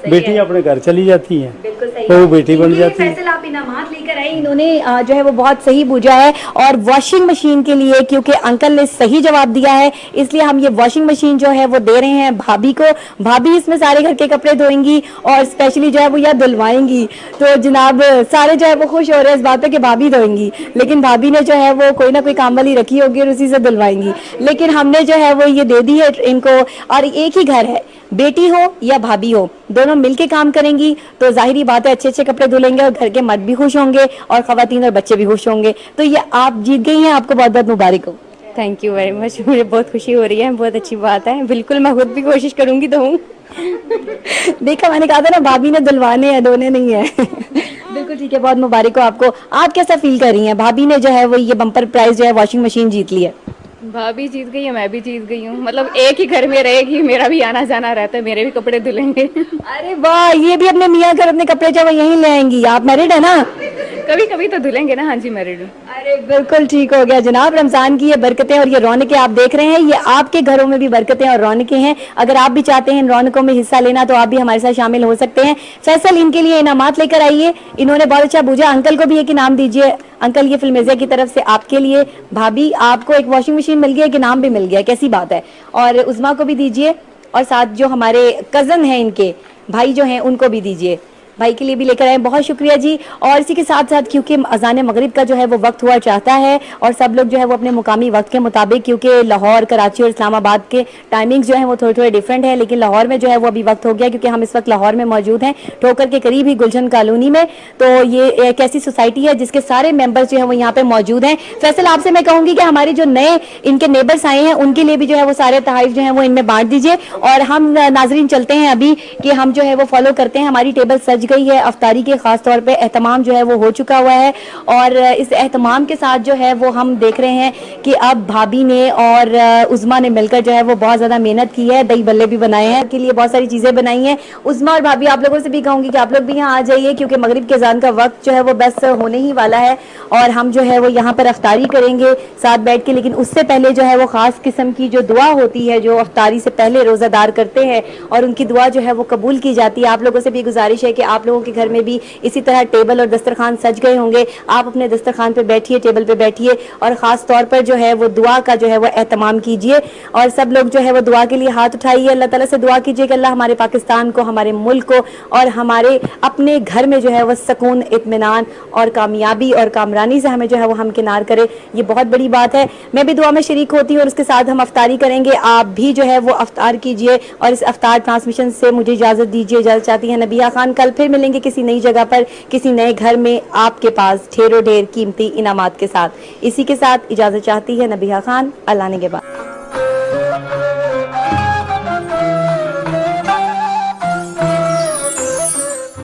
बेटी अपने घर चली जाती है।
बिल्कुल सही
वो बेटी बन जाती है।
फैसल आप इनामात लेकर आई, इन्होंने जो है वो बहुत सही बूझा है। और वॉशिंग मशीन के लिए, क्योंकि अंकल ने सही जवाब दिया है, इसलिए हम ये वॉशिंग मशीन जो है वो दे रहे हैं भाभी को। भाभी इसमें सारे घर के कपड़े धोएंगी और स्पेशली जो है वो यह धुलवाएंगी। तो जनाब सारे जो है वो खुश हो रहे हैं इस बात पे कि भाभी धोएंगी, लेकिन भाभी ने जो है वो कोई ना कोई काम वाली रखी होगी और उसी से धुलवाएंगी। लेकिन हमने जो है वो ये दे दी है इनको। और एक ही घर है, बेटी हो या भाभी हो, दोनों मिलके काम करेंगी तो जाहिर बात है अच्छे अच्छे कपड़े धुलेंगे और घर के मर्द भी खुश होंगे और खवातीन और बच्चे भी खुश होंगे। तो ये आप जीत गई हैं, आपको बहुत बहुत मुबारक हो।
थैंक यू वेरी मच, मुझे बहुत खुशी हो रही है, बहुत अच्छी बात है। बिल्कुल मैं खुद भी कोशिश करूंगी धोऊं।
देखा, मैंने कहा था ना भाभी ने धुलवाने हैं, धोने नहीं है। बिल्कुल ठीक है, बहुत मुबारक हो आपको। आप कैसा फील कर रही हैं? भाभी ने जो है वो ये बम्पर प्राइज जो है वॉशिंग मशीन जीत ली है।
भाभी जीत गई है, मैं भी जीत गई हूँ। मतलब एक ही घर में रहेगी, मेरा भी आना जाना रहता है, मेरे भी कपड़े धुलेंगे।
अरे वाह, ये भी अपने मियाँ घर अपने कपड़े जो है यहीं ले आएंगी। आप मैरिड है ना?
कभी कभी तो धुलेंगे ना। हाँ जी, मैरिड हूँ।
अरे बिल्कुल ठीक हो गया जनाब। रमजान की ये बरकतें और ये रौनकें आप देख रहे हैं, ये आपके घरों में भी बरकतें और रौनकें हैं। अगर आप भी चाहते हैं इन रौनकों में हिस्सा लेना तो आप भी हमारे साथ शामिल हो सकते हैं। फैसल इनके लिए इनामात लेकर आइए, इन्होंने बहुत अच्छा बूझा। अंकल को भी एक इनाम दीजिए। अंकल, ये फिल्मेजिया की तरफ से आपके लिए। भाभी, आपको एक वॉशिंग मशीन मिल गई, एक इनाम भी मिल गया, कैसी बात है। और उस्मा को भी दीजिए, और साथ जो हमारे कजन हैं इनके भाई जो हैं उनको भी दीजिए। भाई के लिए भी लेकर आए, बहुत शुक्रिया जी। और इसी के साथ साथ क्योंकि अजान मगरिब का जो है वो वक्त हुआ चाहता है और सब लोग जो है वो अपने मुकामी वक्त के मुताबिक, क्योंकि लाहौर, कराची और इस्लामाबाद के टाइमिंग्स जो है वो थोड़े थोड़े डिफरेंट है, लेकिन लाहौर में जो है वो अभी वक्त हो गया क्योंकि हम इस वक्त लाहौर में मौजूद हैं, ठोकर के करीब ही गुलशन कॉलोनी में। तो ये एक ऐसी सोसाइटी है जिसके सारे मेंबर्स जो है वो यहाँ पे मौजूद हैं। फैसल, आपसे मैं कहूंगी कि हमारे जो नए इनके नेबर्स आए हैं उनके लिए भी जो है वो सारे तहाइफ जो है वो इनमें बांट दीजिए। और हम नाजरीन चलते हैं अभी कि हम जो है वो फॉलो करते हैं। हमारी टेबल सज गई है, अफ्तारी के खास तौर पे एहतमाम जो है वो हो चुका हुआ है। और इस एहतमाम के साथ जो है वो हम देख रहे हैं कि अब भाभी ने और उज़मा ने मिलकर जो है वो बहुत ज्यादा मेहनत की है, दही बल्ले भी बनाए हैं, के लिए बहुत सारी चीजें बनाई हैं। उज़मा और भाभी, आप लोगों से भी कहूंगी कि आप लोग भी यहाँ आ जाइए क्योंकि मगरिब के अज़ान का वक्त जो है वो बस होने ही वाला है और हम जो है वो यहाँ पर अफ्तारी करेंगे साथ बैठ के। लेकिन उससे पहले जो है वो खास किस्म की जो दुआ होती है जो अफ्तारी से पहले रोजादार करते हैं और उनकी दुआ जो है वो कबूल की जाती है। आप लोगों से भी गुजारिश है कि आप लोगों के घर में भी इसी तरह टेबल और दस्तरखान सज गए होंगे, आप अपने दस्तरखान पे बैठिए, टेबल पे बैठिए और खास तौर पर जो है वो दुआ का जो है वो एहतमाम कीजिए। और सब लोग जो है वो दुआ के लिए हाथ उठाइए, अल्लाह ताला से दुआ कीजिए कि अल्लाह हमारे पाकिस्तान को, हमारे मुल्क को और हमारे अपने घर में जो है वो सुकून, इत्मीनान और कामयाबी और कामरानी से हमें जो है वो हमकिनार करे। ये बहुत बड़ी बात है। मैं भी दुआ में शरीक होती हूँ और उसके साथ हम अफ्तारी करेंगे। आप भी जो है वो अफ्तार कीजिए और इस अफ्तार ट्रांसमिशन से मुझे इजाजत दीजिए। इजाजत चाहती है नबिया खान। कल फिर मिलेंगे किसी नई जगह पर, किसी नए घर में, आपके पास ढेरों ढेर कीमती इनामात के साथ। इसी के साथ इजाजत चाहती है नबिया खान। अल्लाह ने के बाद।